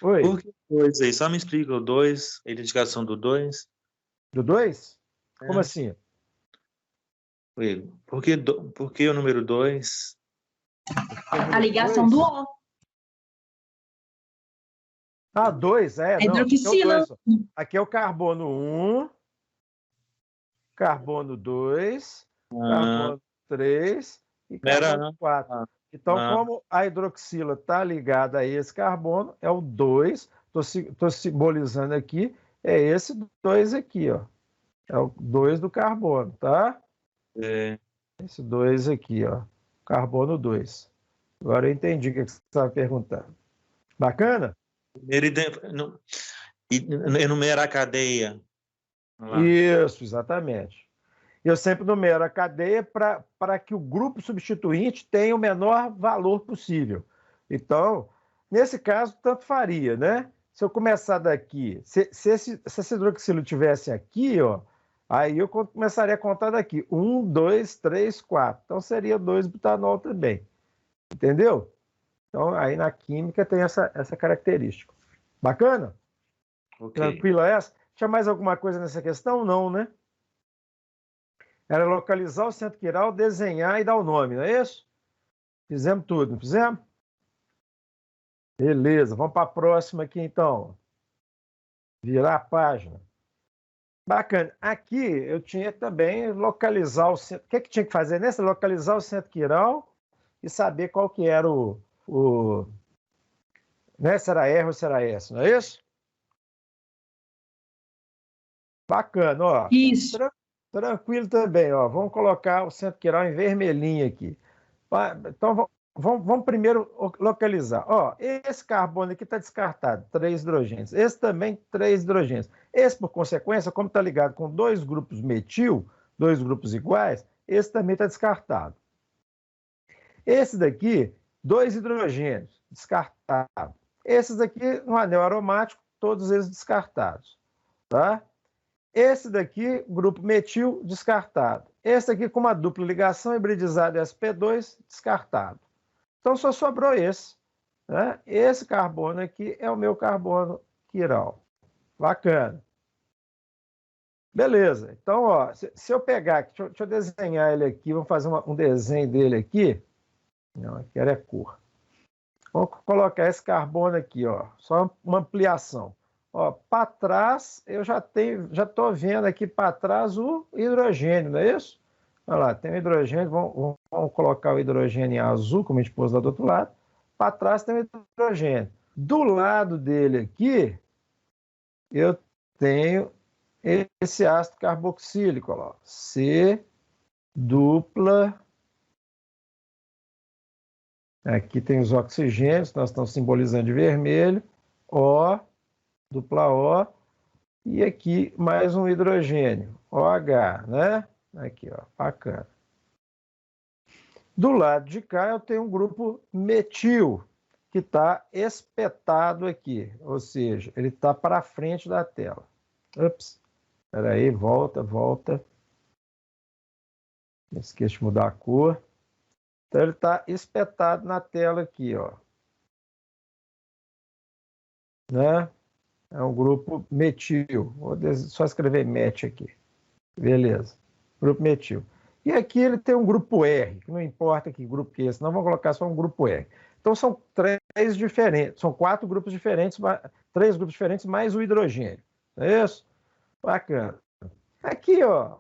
Oi. Por que 2 aí? Só me explica o 2, a identificação do 2. Do 2? Como assim? Por que o número 2? A ligação do O. 2, não. Hidroxila. Aqui é o carbono 1, carbono 2, carbono 3 e carbono 4. Então, como a hidroxila está ligada a esse carbono, é o 2. Estou simbolizando aqui, é esse 2 aqui, ó. É o 2 do carbono, tá? Esse 2 aqui, ó. Carbono 2. Agora eu entendi o que você estava perguntando. Bacana? Enumerar a cadeia. Isso, exatamente. Eu sempre numero a cadeia para que o grupo substituinte tenha o menor valor possível. Então, nesse caso, tanto faria, né? Se eu começar daqui, se esse hidroxilo tivesse aqui, ó, aí eu começaria a contar daqui. 1, 2, 3, 4. Então, seria 2-butanol também. Entendeu? Então, aí na química tem essa característica. Bacana? Okay. Tranquila essa? Tinha mais alguma coisa nessa questão? Não, né? Era localizar o centro quiral, desenhar e dar o nome, não é isso? Fizemos tudo, não fizemos? Beleza, vamos para a próxima aqui então. Virar a página. Bacana. Aqui eu tinha também localizar o centro. O que tinha que fazer nessa? Localizar o centro quiral e saber qual que era né, se era R ou se era S, não é isso? Bacana, ó. Isso. Tranquilo também, ó. Vamos colocar o centro quiral em vermelhinho aqui. Então, vamos primeiro localizar. Ó, esse carbono aqui está descartado, 3 hidrogênios. Esse também, 3 hidrogênios. Esse, por consequência, como está ligado com 2 grupos metil, 2 grupos iguais, esse também está descartado. Esse daqui, 2 hidrogênios, descartado. Esses aqui, no anel aromático, todos eles descartados. Tá? Esse daqui, grupo metil, descartado. Esse aqui com uma dupla ligação hibridizada sp2, descartado. Então só sobrou esse. Né? Esse carbono aqui é o meu carbono quiral. Bacana. Beleza. Então, ó, se eu pegar, deixa eu desenhar ele aqui, vamos fazer um desenho dele aqui. Não, eu quero é cor. Vamos colocar esse carbono aqui, ó, só uma ampliação. Para trás, eu já estou vendo aqui para trás o hidrogênio, não é isso? Olha lá, tem o hidrogênio, vamos colocar o hidrogênio em azul, como a gente pôs lá do outro lado. Para trás tem o hidrogênio. Do lado dele aqui, eu tenho esse ácido carboxílico, ó, C dupla. Aqui tem os oxigênios, nós estamos simbolizando de vermelho, O, dupla O, e aqui mais um hidrogênio, OH, né? Aqui, ó, bacana. Do lado de cá eu tenho um grupo metil, que está espetado aqui, ou seja, ele está para frente da tela. Ups, espera aí, volta. Não esqueça de mudar a cor. Então ele está espetado na tela aqui, ó. Né? É um grupo metil. Vou só escrever met aqui. Beleza. Grupo metil. E aqui ele tem um grupo R, que não importa que grupo que é esse, não vamos colocar só um grupo R. Então são 3 diferentes, são 4 grupos diferentes, 3 grupos diferentes mais o hidrogênio. Não é isso? Bacana. Aqui, ó,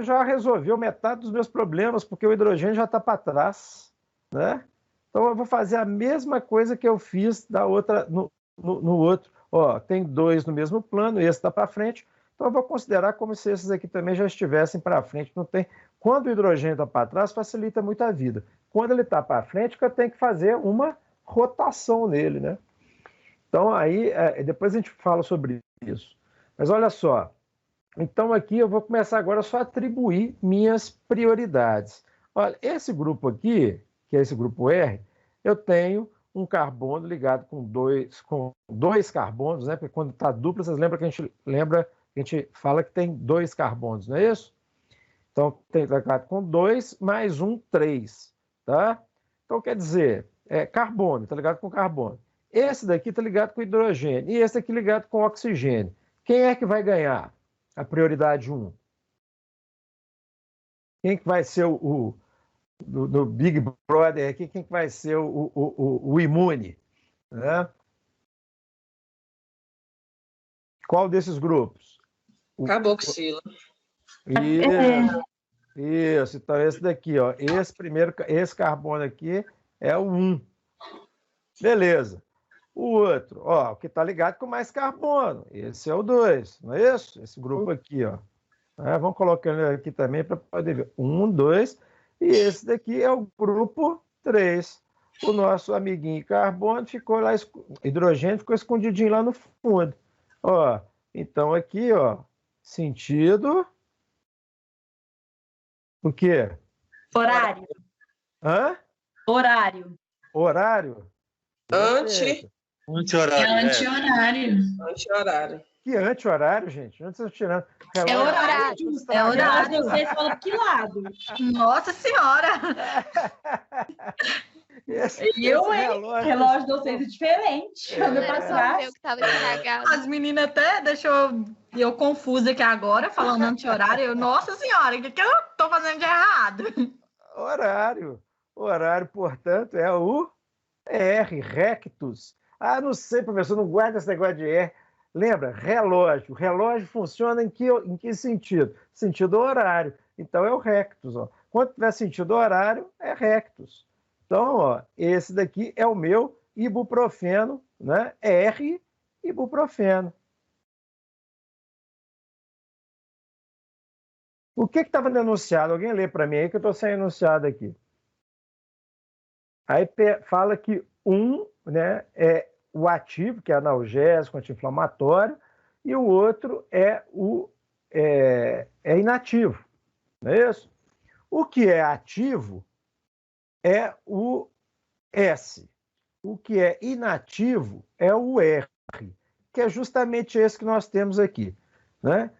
já resolveu metade dos meus problemas, porque o hidrogênio já está para trás, né? Então eu vou fazer a mesma coisa que eu fiz da outra, no outro. Ó, tem 2 no mesmo plano, esse está para frente, então eu vou considerar como se esses aqui também já estivessem para frente. Não tem. Quando o hidrogênio está para trás, facilita muito a vida. Quando ele está para frente, eu tenho que fazer uma rotação nele, né? Então aí, depois a gente fala sobre isso. Mas olha só. Então, aqui eu vou começar agora só a atribuir minhas prioridades. Olha, esse grupo aqui, que é esse grupo R, eu tenho um carbono ligado com dois carbonos, né? Porque quando está duplo, vocês lembram que a gente fala que tem 2 carbonos, não é isso? Então, tem ligado com 2 mais 1, 3, tá? Então, quer dizer, carbono, está ligado com carbono. Esse daqui está ligado com hidrogênio e esse aqui ligado com oxigênio. Quem é que vai ganhar a prioridade 1? Quem que vai ser do Big Brother aqui? Quem que vai ser o imune? Né? Qual desses grupos? Carboxila. Isso. Então, esse daqui, ó, esse carbono aqui é o 1. Beleza. O outro, ó, que está ligado com mais carbono. Esse é o 2, não é isso? Esse grupo aqui, ó. Vamos colocando aqui também para poder ver. 1, 2. E esse daqui é o grupo 3. O nosso amiguinho carbono ficou lá, hidrogênio ficou escondidinho lá no fundo. Ó, então aqui, ó, sentido. O quê? Horário. Hã? Horário. Horário? Anti-horário. É anti-horário. Anti-horário. Que anti-horário, gente? Onde vocês estão tirando? É horário. É horário. Vocês falam que lado? Nossa Senhora! Relógio de vocês é diferente. As meninas até deixou eu confusa aqui agora, falando anti-horário. Nossa Senhora, o que eu tô fazendo de errado? Horário, portanto, é o R, rectus. Ah, não sei, professor, não guarda esse negócio de R. Lembra? Relógio. O relógio funciona em que sentido? Sentido horário. Então é o rectus. Ó. Quando tiver sentido horário, é rectus. Então, ó, esse daqui é o meu ibuprofeno, né? R, ibuprofeno. O que estava denunciado? Alguém lê para mim aí que eu estou sem enunciado aqui. Aí fala que né, é o ativo, que é analgésico, anti-inflamatório, e o outro é o inativo, não é isso? O que é ativo é o S. O que é inativo é o R, que é justamente esse que nós temos aqui, né?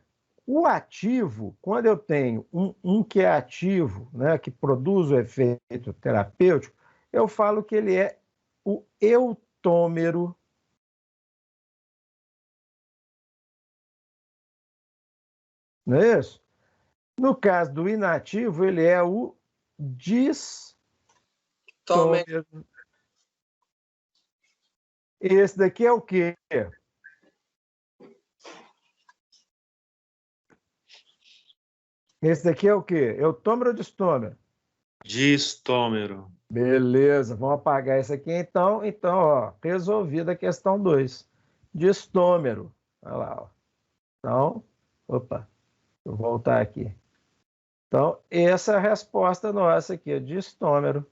O ativo, quando eu tenho um que é ativo, né, que produz o efeito terapêutico, eu falo que ele é o eutômero. Não é isso? No caso do inativo, ele é o distômero. Esse daqui é o quê? Esse daqui é o quê? Eutômero ou distômero? Distômero. Beleza, vamos apagar isso aqui então. Então, ó, resolvida a questão 2. Distômero. Olha lá, ó. Então, opa, vou voltar aqui. Então, essa é a resposta nossa aqui, distômero.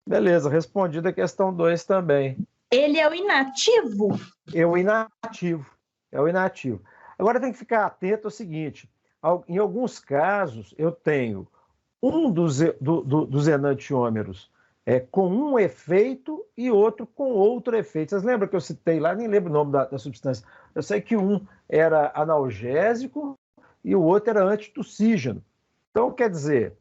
Beleza, respondida a questão 2 também. Ele é o inativo? É o inativo. É o inativo. Agora tem que ficar atento ao seguinte: em alguns casos, eu tenho um dos enantiômeros com um efeito e outro com outro efeito. Vocês lembram que eu citei lá? Nem lembro o nome da substância. Eu sei que um era analgésico e o outro era antitussígeno. Então, quer dizer,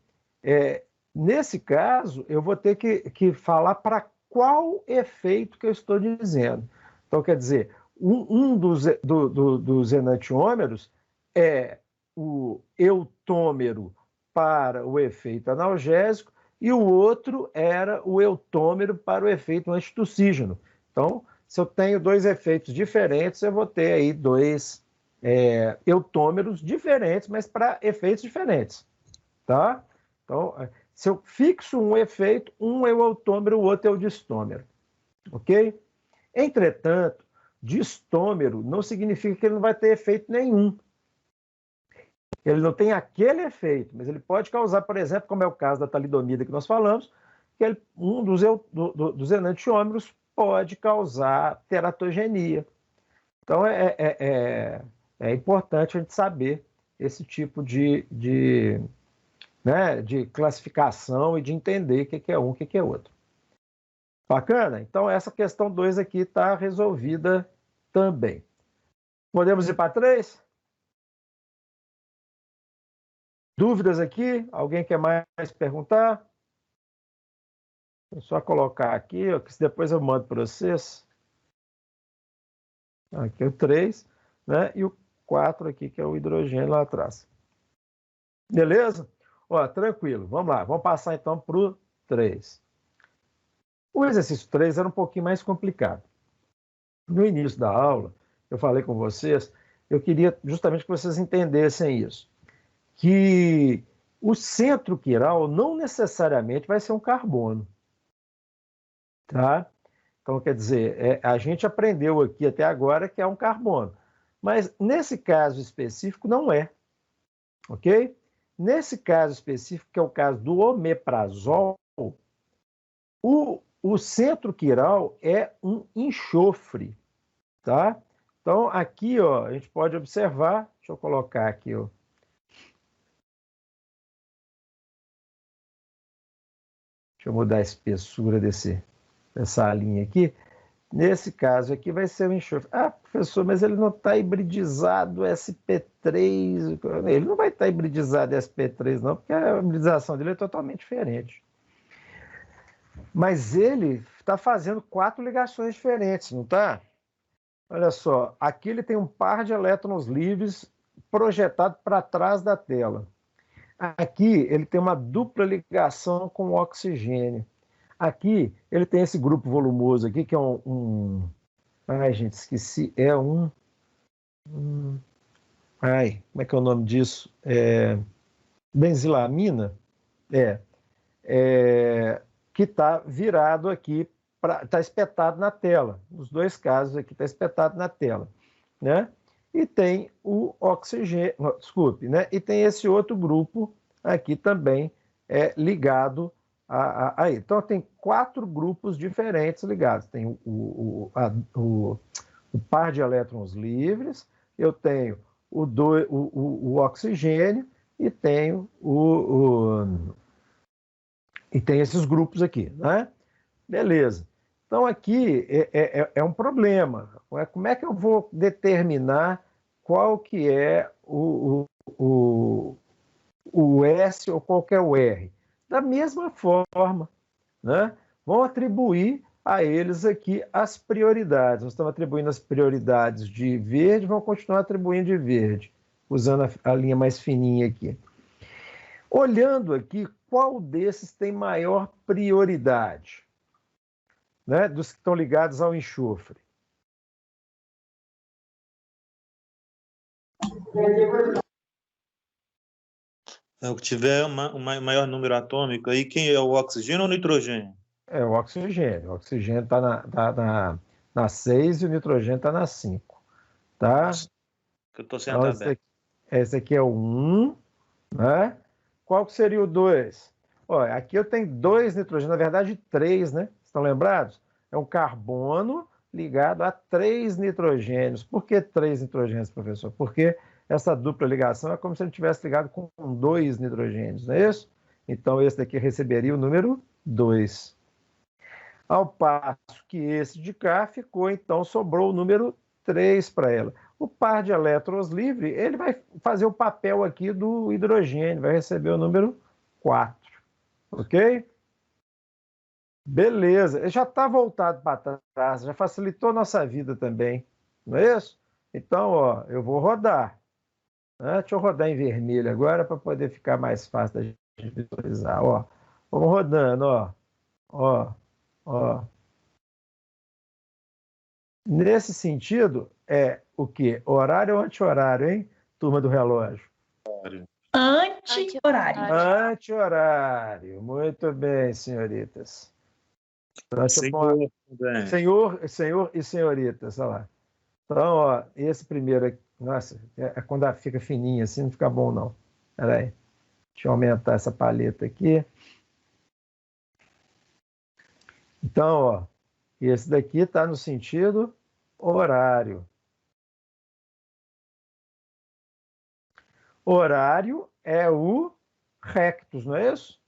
nesse caso, eu vou ter que falar para qual efeito que eu estou dizendo. Então, quer dizer, um dos enantiômeros é o eutômero para o efeito analgésico e o outro era o eutômero para o efeito antitussígeno. Então, se eu tenho dois efeitos diferentes, eu vou ter aí dois eutômeros diferentes, mas para efeitos diferentes, tá? Então, se eu fixo um efeito, um é o eutômero, o outro é o distômero, ok? Entretanto, distômero não significa que ele não vai ter efeito nenhum. Ele não tem aquele efeito, mas ele pode causar, por exemplo, como é o caso da talidomida que nós falamos, que um dos enantiômeros pode causar teratogenia. Então, é importante a gente saber esse tipo de classificação e de entender o que é um e o que é outro. Bacana? Então, essa questão 2 aqui está resolvida também. Podemos ir para 3? Dúvidas aqui? Alguém quer mais perguntar? É só colocar aqui, que depois eu mando para vocês. Aqui é o 3, né? E o 4 aqui, que é o hidrogênio lá atrás. Beleza? Ó, tranquilo. Vamos lá. Vamos passar então para o 3. O exercício 3 era um pouquinho mais complicado. No início da aula, eu falei com vocês, eu queria justamente que vocês entendessem isso. Que o centro quiral não necessariamente vai ser um carbono. Tá? Então, quer dizer, a gente aprendeu aqui até agora que é um carbono. Mas nesse caso específico não é. Ok? Nesse caso específico, que é o caso do omeprazol, o centro quiral é um enxofre. Tá? Então, aqui, ó, a gente pode observar, deixa eu colocar aqui, ó. Deixa eu mudar a espessura dessa linha aqui. Nesse caso aqui vai ser o enxofre. Ah, professor, mas ele não está hibridizado SP3. Ele não vai estar hibridizado SP3 não, porque a hibridização dele é totalmente diferente. Mas ele está fazendo 4 ligações diferentes, não está? Olha só, aqui ele tem um par de elétrons livres projetado para trás da tela. Aqui ele tem uma dupla ligação com o oxigênio. Aqui ele tem esse grupo volumoso aqui, que é Ai, gente, esqueci. É Ai, como é que é o nome disso? Benzilamina? que está virado aqui, está espetado na tela. Nos dois casos aqui está espetado na tela, né? E tem o oxigênio, desculpe, né? E tem esse outro grupo aqui também ligado a ele. Então tem 4 grupos diferentes ligados. Tem o par de elétrons livres, eu tenho o oxigênio e tenho e tem esses grupos aqui, né? Beleza. Então aqui é um problema. Como é que eu vou determinar qual que é o S ou qual que é o R? Da mesma forma, né? Vão atribuir a eles aqui as prioridades. Nós estamos atribuindo as prioridades de verde, vamos continuar atribuindo de verde, usando a linha mais fininha aqui. Olhando aqui, qual desses tem maior prioridade, né, dos que estão ligados ao enxofre? O que tiver um maior número atômico aí, quem é o oxigênio ou o nitrogênio? É o oxigênio. O oxigênio está na 6 e o nitrogênio está na 5. Tá? Eu estou sem a tabela. Esse aqui é o 1, né? Qual que seria o 2? Olha, aqui eu tenho 2 nitrogênios, na verdade 3, né? Estão lembrados? É um carbono ligado a 3 nitrogênios. Por que 3 nitrogênios, professor? Porque essa dupla ligação é como se ele tivesse ligado com 2 nitrogênios, não é isso? Então esse daqui receberia o número 2. Ao passo que esse de cá ficou, então sobrou o número 3 para ela. O par de elétrons livre, ele vai fazer o papel aqui do hidrogênio, vai receber o número 4. Ok? Beleza. Ele já está voltado para trás, já facilitou a nossa vida também, não é isso? Então, ó, eu vou rodar. Deixa eu rodar em vermelho agora para poder ficar mais fácil da gente visualizar. Ó, vamos rodando, ó. Ó, ó. Nesse sentido, é o quê? Horário ou anti-horário, hein? Turma do relógio. Anti-horário. Anti-horário. Muito bem, senhoritas. Então, senhor e senhoritas, olha lá. Então, ó, esse primeiro aqui, nossa, quando fica fininho assim, não fica bom, não. Espera aí. Deixa eu aumentar essa paleta aqui. Então, ó, esse daqui está no sentido horário. Horário é o rectus, não é isso?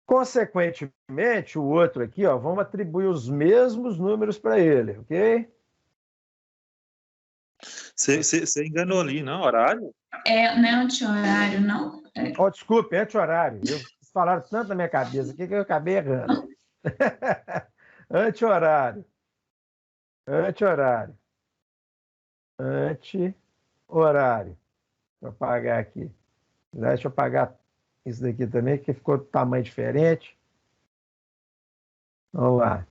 Consequentemente, o outro aqui, ó, vamos atribuir os mesmos números para ele, ok? Você enganou ali, não? Horário? Não é anti-horário, não? Oh, desculpe, anti-horário. Vocês falaram tanto na minha cabeça aqui que eu acabei errando. Anti-horário. Anti-horário. Anti-horário. Deixa eu apagar aqui. Deixa eu apagar isso daqui também, que ficou de tamanho diferente. Vamos lá.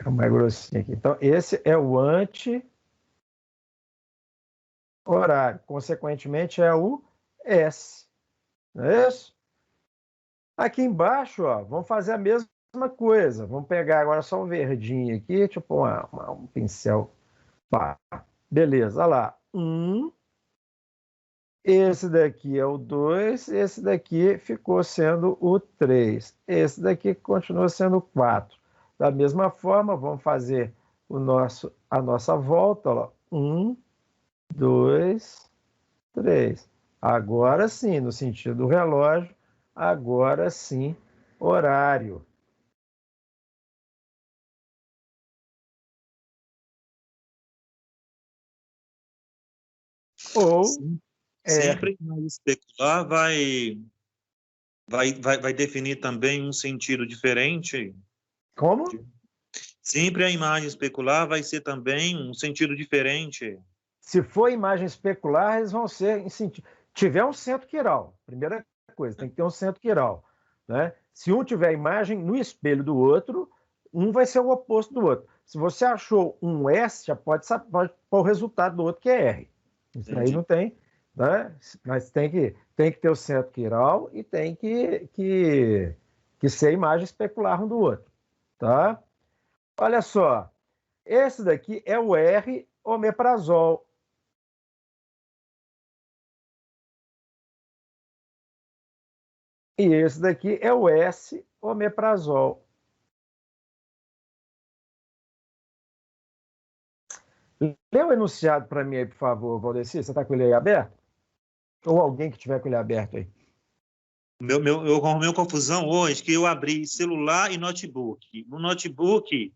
É mais grossinho aqui. Então, esse é o anti-horário. Consequentemente, é o S. Não é isso? Aqui embaixo, ó, vamos fazer a mesma coisa. Vamos pegar agora só um verdinho aqui. Deixa eu pôr um pincel. Pá. Beleza, olha lá. 1. Esse daqui é o 2. Esse daqui ficou sendo o 3. Esse daqui continua sendo o 4. Da mesma forma, vamos fazer a nossa volta. Ó. 1, 2, 3. Agora sim, no sentido do relógio, agora sim, horário. Ou sempre a imagem especular vai definir também um sentido diferente. Como? Sempre a imagem especular vai ser também um sentido diferente. Se for imagem especular, eles vão ser em sentido. Tiver um centro quiral, primeira coisa, tem que ter um centro quiral, né? Se um tiver imagem no espelho do outro, um vai ser o oposto do outro. Se você achou um S, já pode pôr o resultado do outro, que é R. Isso aí não tem né? Mas tem que ter o centro quiral e tem que ser a imagem especular um do outro, tá? Olha só, esse daqui é o R-omeprazol. E esse daqui é o S-omeprazol. Lê o enunciado para mim aí, por favor, Valdeci. Você está com ele aí aberto? Ou alguém que tiver com ele aberto aí? Eu arrumei uma confusão hoje, que eu abri celular e notebook. No notebook,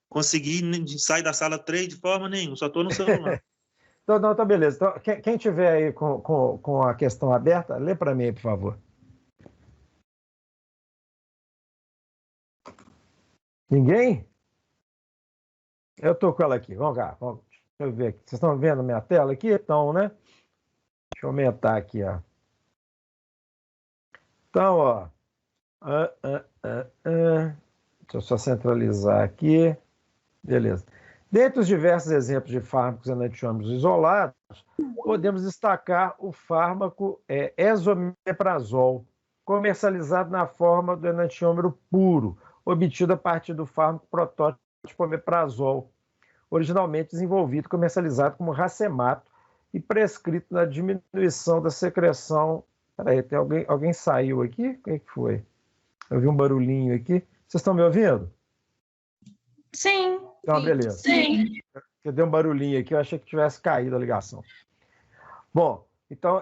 consegui sair da sala 3 de forma nenhuma, só estou no celular. Então, beleza. Então, quem tiver aí com a questão aberta, lê para mim aí, por favor. Ninguém? Eu estou com ela aqui. Vamos cá. Deixa eu ver aqui. Vocês estão vendo a minha tela aqui? Então, né? Deixa eu aumentar aqui, ó. Então, ó. Deixa eu só centralizar aqui. Beleza. Dentre os diversos exemplos de fármacos enantiômeros isolados, podemos destacar o fármaco esomeprazol, comercializado na forma do enantiômero puro, obtido a partir do fármaco protótipo omeprazol, originalmente desenvolvido e comercializado como racemato e prescrito na diminuição da secreção. Peraí, tem alguém saiu aqui? O que foi? Eu vi um barulhinho aqui. Vocês estão me ouvindo? Sim. Então, beleza. Sim. Eu dei um barulhinho aqui, eu achei que tivesse caído a ligação. Bom, então,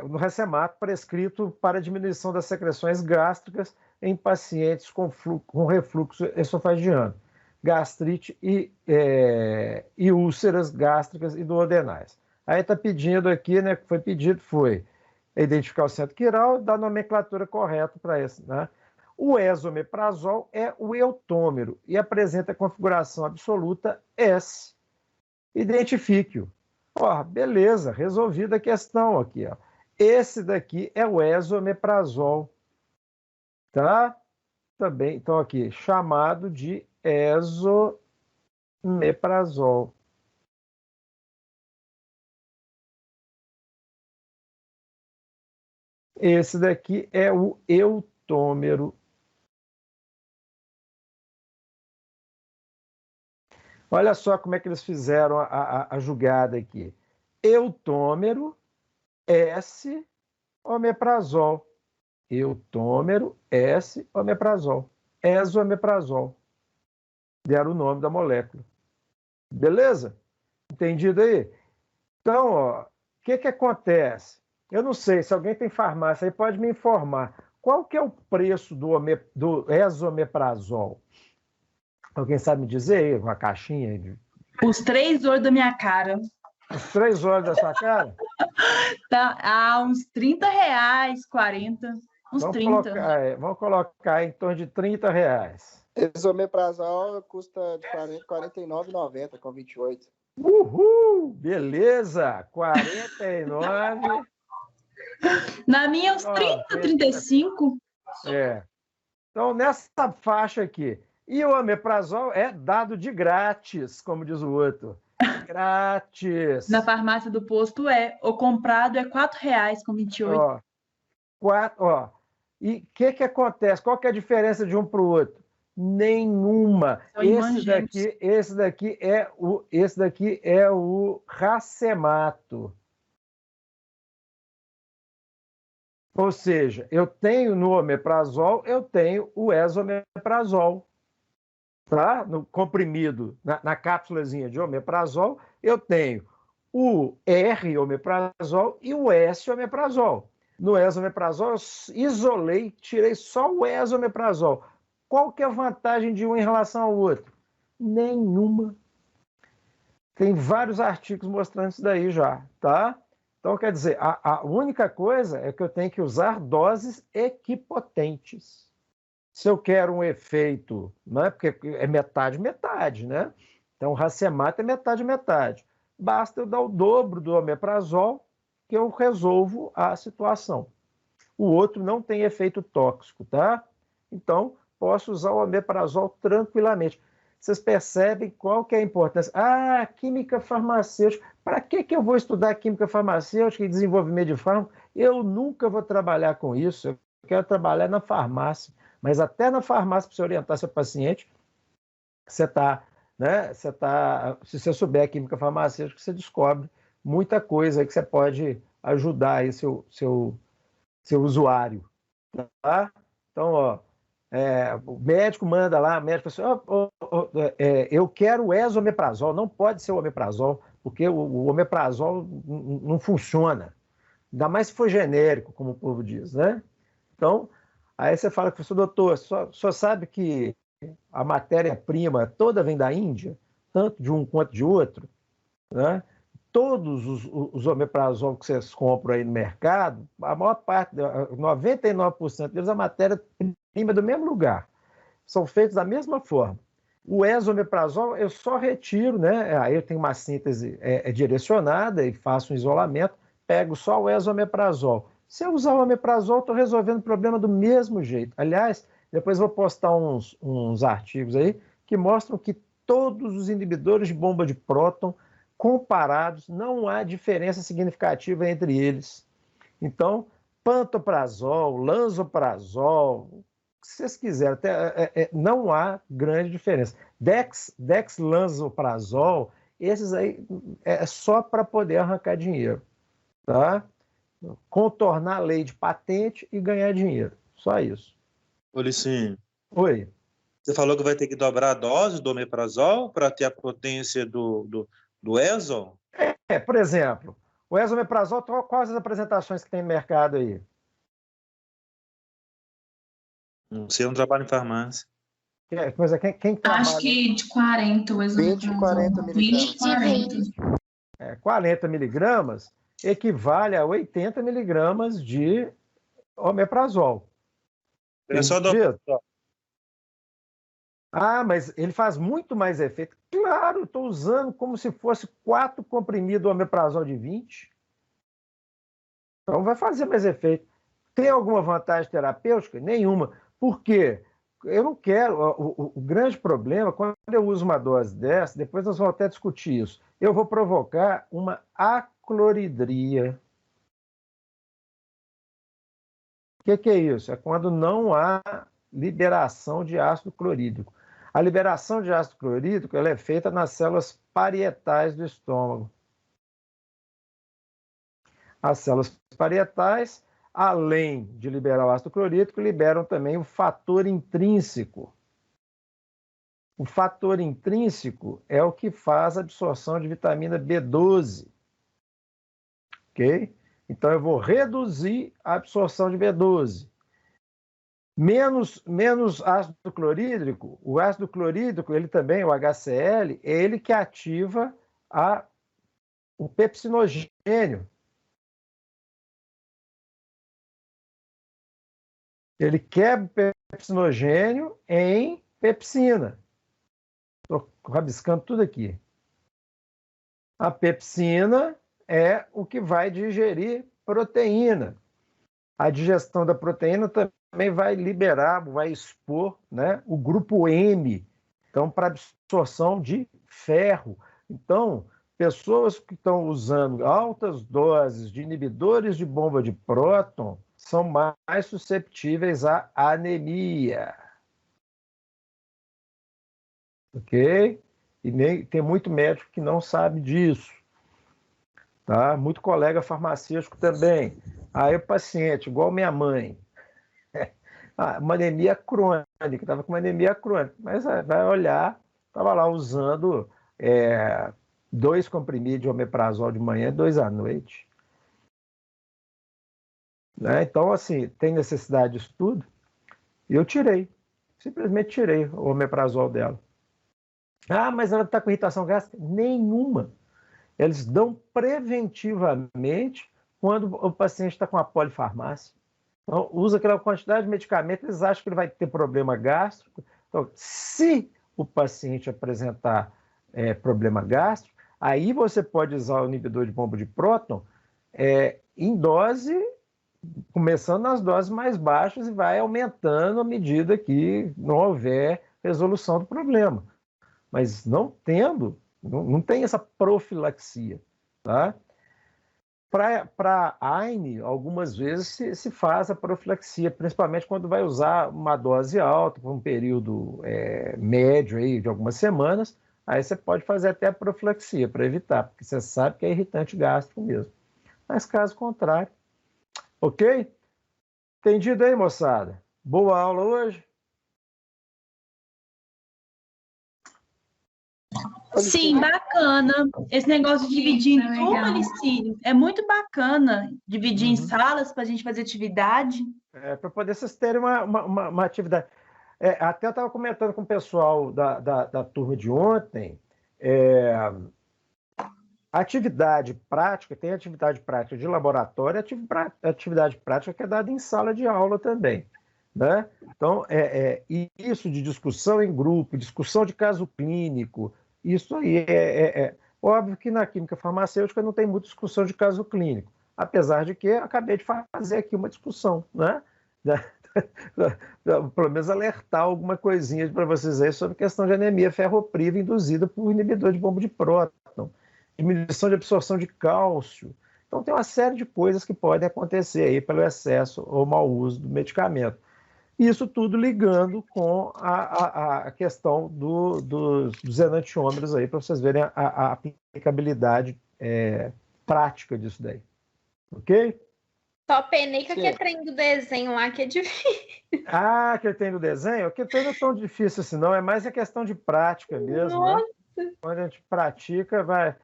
no racemato prescrito para diminuição das secreções gástricas em pacientes com refluxo esofagino, gastrite e úlceras gástricas e duodenais. Aí está pedindo aqui, né, que foi pedido foi identificar o centro quiral e dar a nomenclatura correta para esse, né? O esomeprazol é o eutômero e apresenta a configuração absoluta S. Identifique-o. Ó, beleza, resolvida a questão aqui, ó. Esse daqui é o esomeprazol, tá? Também, então aqui, chamado de esomeprazol. Esse daqui é o eutômero. Olha só como é que eles fizeram a jogada aqui. Eutômero, S, omeprazol. Eutômero, S, omeprazol. Esomeprazol. Deram o nome da molécula. Beleza? Entendido aí? Então, ó, o que acontece? Eu não sei, se alguém tem farmácia aí, pode me informar. Qual que é o preço do esomeprazol? Alguém sabe me dizer aí, uma caixinha? Os 3 olhos da minha cara. Os 3 olhos da sua cara? Tá, uns R$30, 40, uns 30. Vamos colocar em torno de R$30. Esomeprazol custa de R$ 49,90 com 28. Uhul! Beleza! 49. Na minha, uns 30, 35. Então, nessa faixa aqui. E o omeprazol é dado de grátis, como diz o outro. Grátis. Na farmácia do posto o comprado é R$4 com 28. E o que acontece? Qual que é a diferença de um para o outro? Nenhuma. Esse daqui é o racemato. Ou seja, eu tenho no omeprazol, eu tenho o esomeprazol. Tá? No comprimido, na cápsulazinha de omeprazol, eu tenho o R-omeprazol e o S-omeprazol. No esomeprazol, eu isolei, tirei só o esomeprazol. Qual que é a vantagem de um em relação ao outro? Nenhuma. Tem vários artigos mostrando isso daí já, tá? Então, quer dizer, a única coisa é que eu tenho que usar doses equipotentes. Se eu quero um efeito, né, porque é metade, né? Então, o racemato é metade. Basta eu dar o dobro do omeprazol que eu resolvo a situação. O outro não tem efeito tóxico, tá? Então, posso usar o omeprazol tranquilamente. vocês percebem qual que é a importância. Ah, química farmacêutica. Para que eu vou estudar química farmacêutica e desenvolvimento de fármaco? Eu nunca vou trabalhar com isso. Eu quero trabalhar na farmácia. Mas até na farmácia, para você orientar seu paciente, você está, né? Se você souber química farmacêutica, você descobre muita coisa aí que você pode ajudar aí seu usuário. Tá? Então, ó, o médico manda lá, o médico fala assim, eu quero o esomeprazol, não pode ser o omeprazol, porque o omeprazol não funciona. Ainda mais se for genérico, como o povo diz, né? Então, aí você fala, professor doutor, só sabe que a matéria-prima toda vem da Índia, tanto de um quanto de outro, né? Todos os omeprazol que vocês compram aí no mercado, a maior parte, 99% deles, a matéria-prima é do mesmo lugar. São feitos da mesma forma. O esomeprazol eu só retiro, né? Aí eu tenho uma síntese direcionada e faço um isolamento, pego só o esomeprazol. Se eu usar o omeprazol, estou resolvendo o problema do mesmo jeito. Aliás, depois vou postar uns artigos aí que mostram que todos os inibidores de bomba de próton comparados, não há diferença significativa entre eles. Então, pantoprazol, lansoprazol, o que vocês quiserem, não há grande diferença. Dexlansoprazol, esses aí é só para poder arrancar dinheiro, tá? Contornar a lei de patente e ganhar dinheiro, só isso. Ô, Licinho, Oi. você falou que vai ter que dobrar a dose do omeprazol para ter a potência do ESO? Por exemplo, o esomeprazol, quais as apresentações que tem no mercado aí? Você não trabalha em farmácia. Quem trabalha? Acho que de 40 o 20 e 40 miligramas. 20 e 40. 40 miligramas equivale a 80 miligramas de omeprazol. É só dobrar. Ah, mas ele faz muito mais efeito. Claro, estou usando como se fosse 4 comprimidos omeprazol de 20. Então vai fazer mais efeito. Tem alguma vantagem terapêutica? Nenhuma. Por quê? Eu não quero. O grande problema, quando eu uso uma dose dessa, depois nós vamos até discutir isso, eu vou provocar uma acloridria. O que é isso? É quando não há liberação de ácido clorídrico. A liberação de ácido clorídrico ela é feita nas células parietais do estômago. As células parietais, além de liberar o ácido clorídrico, liberam também o fator intrínseco. O fator intrínseco é o que faz a absorção de vitamina B12. Ok? Então, eu vou reduzir a absorção de B12. Menos ácido clorídrico, o ácido clorídrico, ele também, o HCl, é ele que ativa o pepsinogênio. Ele quebra o pepsinogênio em pepsina. Estou rabiscando tudo aqui. A pepsina é o que vai digerir proteína. A digestão da proteína também vai liberar, vai expor, né, o grupo M, então, para absorção de ferro. Então, pessoas que estão usando altas doses de inibidores de bomba de próton são mais susceptíveis à anemia. Ok? E tem muito médico que não sabe disso. Tá? Muito colega farmacêutico também. Aí o paciente, igual minha mãe, uma anemia crônica, estava com uma anemia crônica, mas vai olhar, estava lá usando 2 comprimidos de omeprazol de manhã e 2 à noite. Né? Então, assim, tem necessidade disso tudo? E eu simplesmente tirei o omeprazol dela. Ah, mas ela está com irritação gástrica? Nenhuma. Eles dão preventivamente quando o paciente está com a polifarmácia. Então, usa aquela quantidade de medicamento, eles acham que ele vai ter problema gástrico. Então, se o paciente apresentar problema gástrico, aí você pode usar o inibidor de bomba de próton em dose, começando nas doses mais baixas e vai aumentando à medida que não houver resolução do problema. mas não tem essa profilaxia, tá? Para AINE, algumas vezes se faz a profilaxia, principalmente quando vai usar uma dose alta por um período médio aí, de algumas semanas, aí você pode fazer até a profilaxia para evitar, porque você sabe que é irritante gástrico mesmo. Mas caso contrário, ok? Entendido aí, moçada? Boa aula hoje? Sim, bacana. Esse negócio de dividir em turma, Licínio, é muito bacana dividir em salas para a gente fazer atividade. Para poder vocês terem uma atividade. Até eu estava comentando com o pessoal da turma de ontem, atividade prática, tem atividade prática de laboratório, atividade prática que é dada em sala de aula também, né? Então, isso de discussão em grupo, discussão de caso clínico, isso aí óbvio que na química farmacêutica não tem muita discussão de caso clínico, apesar de que acabei de fazer aqui uma discussão, né? Pelo menos alertar alguma coisinha para vocês aí sobre a questão de anemia ferropriva induzida por inibidor de bomba de próton, diminuição de absorção de cálcio. Então tem uma série de coisas que podem acontecer aí pelo excesso ou mau uso do medicamento. Isso tudo ligando com a questão dos enantiômeros aí, para vocês verem a aplicabilidade prática disso daí. Ok? Só penei que aquele trem do desenho lá que é difícil. Ah, aquele trem do desenho? Aquele trem não é tão difícil assim, não. É mais a questão de prática mesmo, né? Quando a gente pratica, vai...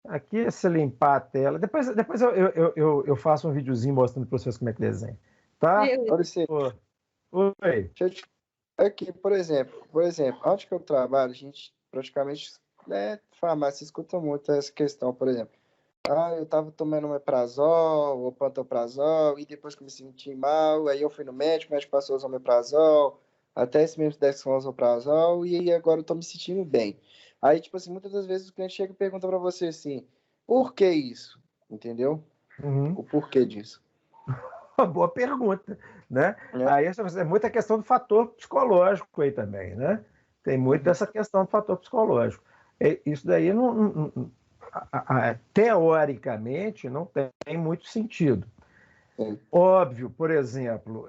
Aqui, se limpar a tela... Depois eu faço um videozinho mostrando para vocês como é que desenha. Tá? Oi. Aqui, por exemplo, onde que eu trabalho, a gente praticamente, farmácia, escuta muito essa questão, por exemplo. Eu tava tomando omeprazol, ou pantoprazol, e depois que eu me senti mal, aí eu fui no médico, o médico passou os omeprazol, até esse mesmo 10 com omeprazol, e aí agora eu tô me sentindo bem. Aí, tipo assim, muitas das vezes o cliente chega e pergunta para você assim, por que isso? Entendeu? O porquê disso. Uma boa pergunta, né? Aí é muita questão do fator psicológico aí também, né? Tem muito dessa questão do fator psicológico. Isso daí, teoricamente, não tem muito sentido. Óbvio, por exemplo,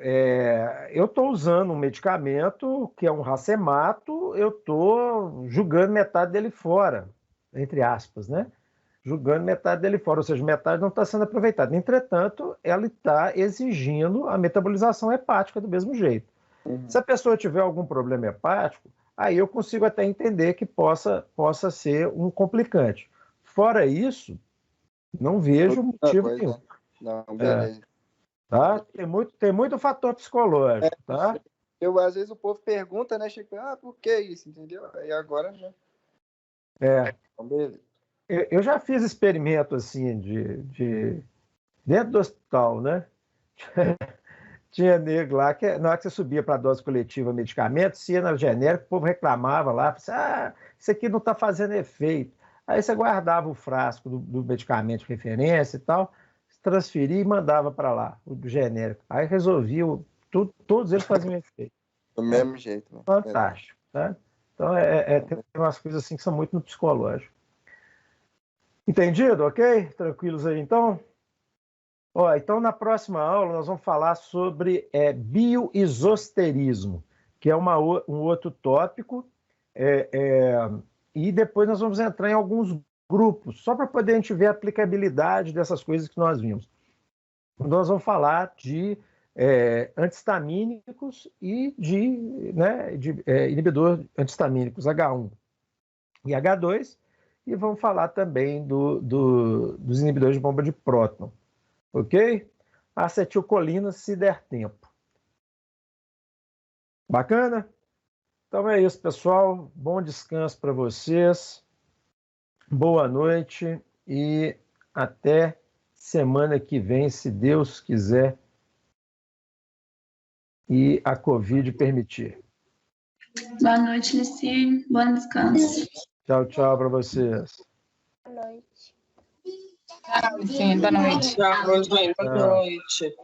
eu estou usando um medicamento que é um racemato, eu estou jogando metade dele fora, entre aspas, né? Jogando metade dele fora, ou seja, metade não está sendo aproveitada. Entretanto, ela está exigindo a metabolização hepática do mesmo jeito. Se a pessoa tiver algum problema hepático, aí eu consigo até entender que possa ser um complicante. Fora isso, não vejo motivo nenhum. Não, beleza. Tá? Tem muito fator psicológico, tá? Às vezes o povo pergunta, né, Chico? Por que isso, entendeu? Aí agora já... Então, beleza. Eu já fiz experimento assim dentro do hospital, né? Tinha nego lá que na hora que você subia para a dose coletiva medicamento, se ia na genérica, o povo reclamava lá, isso aqui não está fazendo efeito. Aí você guardava o frasco do medicamento de referência e tal, transferia e mandava para lá, o do genérico. Aí resolvia, todos eles faziam efeito. Do mesmo jeito. Né? Fantástico, tá? Então, tem umas coisas assim que são muito no psicológico. Entendido? Ok? Tranquilos aí, então? Então, na próxima aula, nós vamos falar sobre bioisosterismo, que é um outro tópico, e depois nós vamos entrar em alguns grupos, só para poder a gente ver a aplicabilidade dessas coisas que nós vimos. Nós vamos falar de antihistamínicos e de inibidor antihistamínicos H1 e H2, e vamos falar também dos inibidores de bomba de próton, ok? Acetilcolina, se der tempo. Bacana? Então é isso, pessoal. Bom descanso para vocês. Boa noite e até semana que vem, se Deus quiser e a Covid permitir. Boa noite, Lici. Bom descanso. Tchau, tchau para vocês. Boa noite. Tchau, Lici. Boa noite. Tchau, gente. Boa noite.